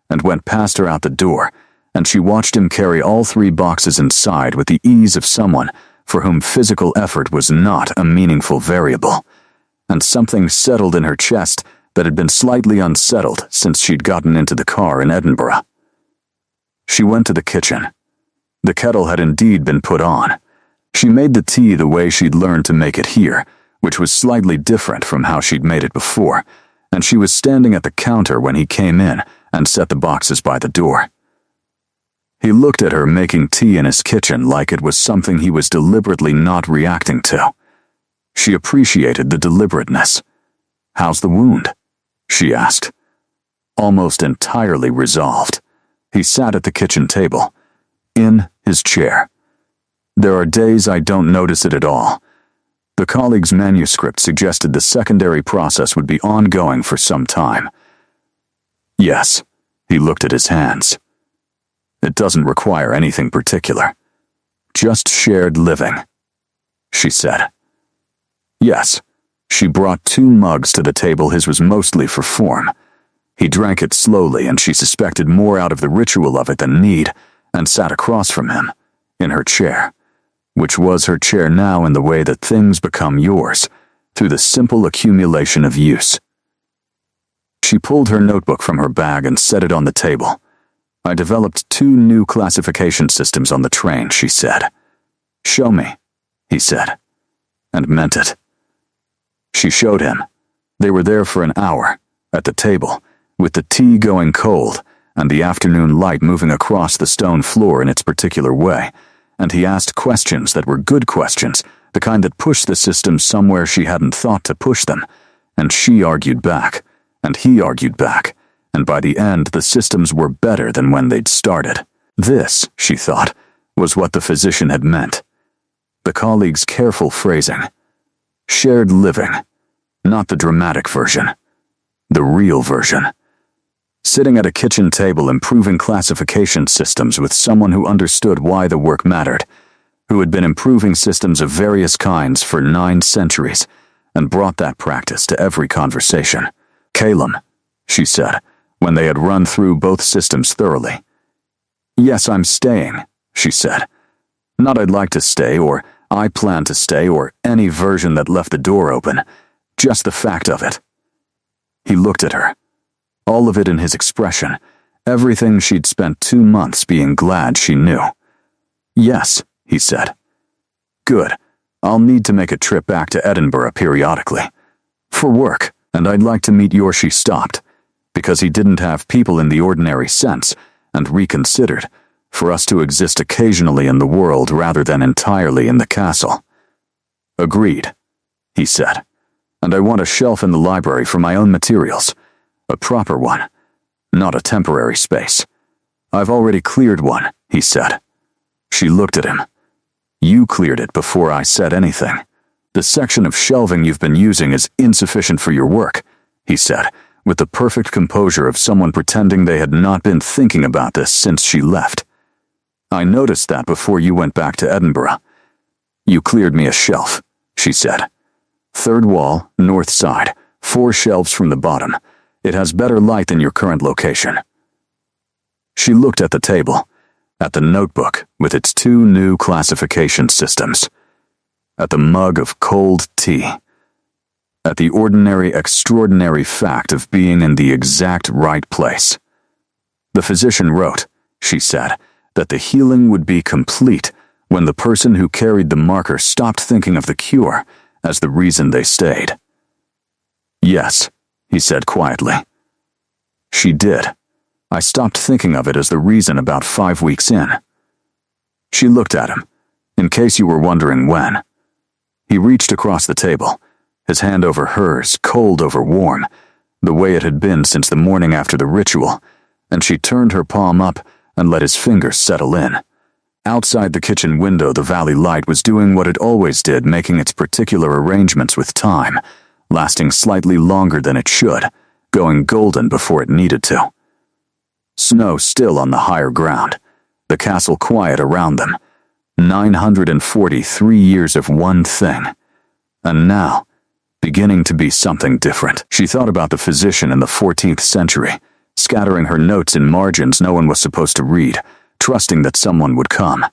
Speaker 1: and went past her out the door, and she watched him carry all 3 boxes inside with the ease of someone for whom physical effort was not a meaningful variable, and something settled in her chest that had been slightly unsettled since she'd gotten into the car in Edinburgh. She went to the kitchen. The kettle had indeed been put on. She made the tea the way she'd learned to make it here, which was slightly different from how she'd made it before, and she was standing at the counter when he came in and set the boxes by the door. He looked at her making tea in his kitchen like it was something he was deliberately not reacting to. She appreciated the deliberateness. "How's the wound?" she asked. Almost entirely resolved. He sat at the kitchen table, in his chair. "There are days I don't notice it at all." The colleague's manuscript suggested the secondary process would be ongoing for some time. "Yes," he looked at his hands. "It doesn't require anything particular. Just shared living," she said. "Yes." She brought 2 mugs to the table. His was mostly for form. He drank it slowly, and she suspected more out of the ritual of it than need, and sat across from him, in her chair, which was her chair now in the way that things become yours, through the simple accumulation of use. She pulled her notebook from her bag and set it on the table. "I developed 2 new classification systems on the train," she said. "Show me," he said, and meant it. She showed him. They were there for an hour, at the table, with the tea going cold and the afternoon light moving across the stone floor in its particular way, and he asked questions that were good questions, the kind that pushed the system somewhere she hadn't thought to push them, and she argued back, and he argued back, and by the end the systems were better than when they'd started. This, she thought, was what the physician had meant. The colleague's careful phrasing. Shared living, not the dramatic version, the real version. Sitting at a kitchen table improving classification systems with someone who understood why the work mattered, who had been improving systems of various kinds for 9 centuries, and brought that practice to every conversation. "Calum," she said, when they had run through both systems thoroughly. "Yes, I'm staying," she said. "Not I'd like to stay, or I plan to stay, or any version that left the door open, just the fact of it." He looked at her. All of it in his expression, everything she'd spent 2 months being glad she knew. "Yes," he said. "Good. I'll need to make a trip back to Edinburgh periodically. For work, And I'd like to meet your— She stopped, because he didn't have people in the ordinary sense, and reconsidered, for us to exist occasionally in the world rather than entirely in the castle. Agreed, he said. And I want a shelf in the library for my own materials. A proper one, not a temporary space. I've already cleared one, he said. She looked at him. You cleared it before I said anything. The section of shelving you've been using is insufficient for your work, he said, with the perfect composure of someone pretending they had not been thinking about this since she left. I noticed that before you went back to Edinburgh. You cleared me a shelf, she said. Third wall, north side, 4 shelves from the bottom. It has better light than your current location. She looked at the table, at the notebook with its 2 new classification systems, at the mug of cold tea, at the ordinary, extraordinary fact of being in the exact right place. The physician wrote, she said, that the healing would be complete when the person who carried the marker stopped thinking of the cure as the reason they stayed. Yes, he said quietly. She did. I stopped thinking of it as the reason about 5 weeks in. She looked at him, in case you were wondering when. He reached across the table, his hand over hers, cold over warm, the way it had been since the morning after the ritual, and she turned her palm up and let his fingers settle in. Outside the kitchen window, the valley light was doing what it always did, making its particular arrangements with time, lasting slightly longer than it should, going golden before it needed to. Snow still on the higher ground, the castle quiet around them. 943 years of one thing. And now, beginning to be something different. She thought about the physician in the 14th century, scattering her notes in margins no one was supposed to read, trusting that someone would come.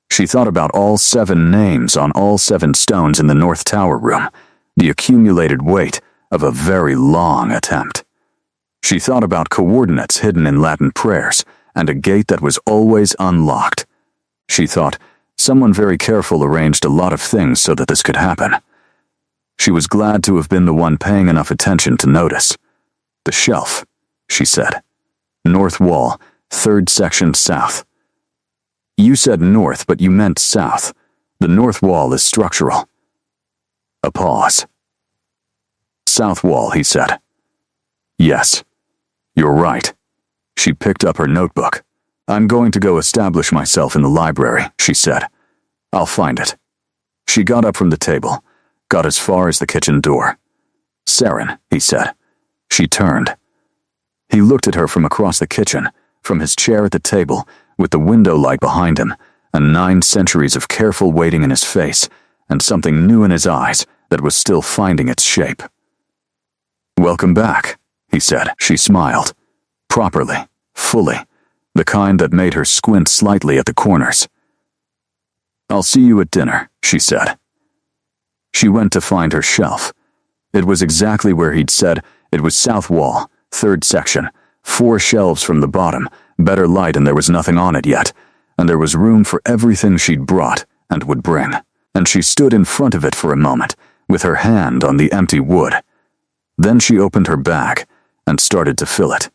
Speaker 1: She thought about all 7 names on all 7 stones in the North Tower room, the accumulated weight of a very long attempt. She thought about coordinates hidden in Latin prayers and a gate that was always unlocked. She thought, someone very careful arranged a lot of things so that this could happen. She was glad to have been the one paying enough attention to notice. The shelf, she said. North wall, 3rd section south. You said north, but you meant south. The north wall is structural. A pause. South wall, he said. Yes, you're right. She picked up her notebook. I'm going to go establish myself in the library, she said. I'll find it. She got up from the table, got as far as the kitchen door. Saren, he said. She turned. He looked at her from across the kitchen, from his chair at the table, with the window light behind him, and 9 centuries of careful waiting in his face, and something new in his eyes that was still finding its shape. Welcome back, he said. She smiled. Properly, fully, the kind that made her squint slightly at the corners. I'll see you at dinner, she said. She went to find her shelf. It was exactly where he'd said. It was south wall, 3rd section, 4 shelves from the bottom, better light, and there was nothing on it yet, and there was room for everything she'd brought and would bring. And she stood in front of it for a moment, with her hand on the empty wood. Then she opened her bag and started to fill it.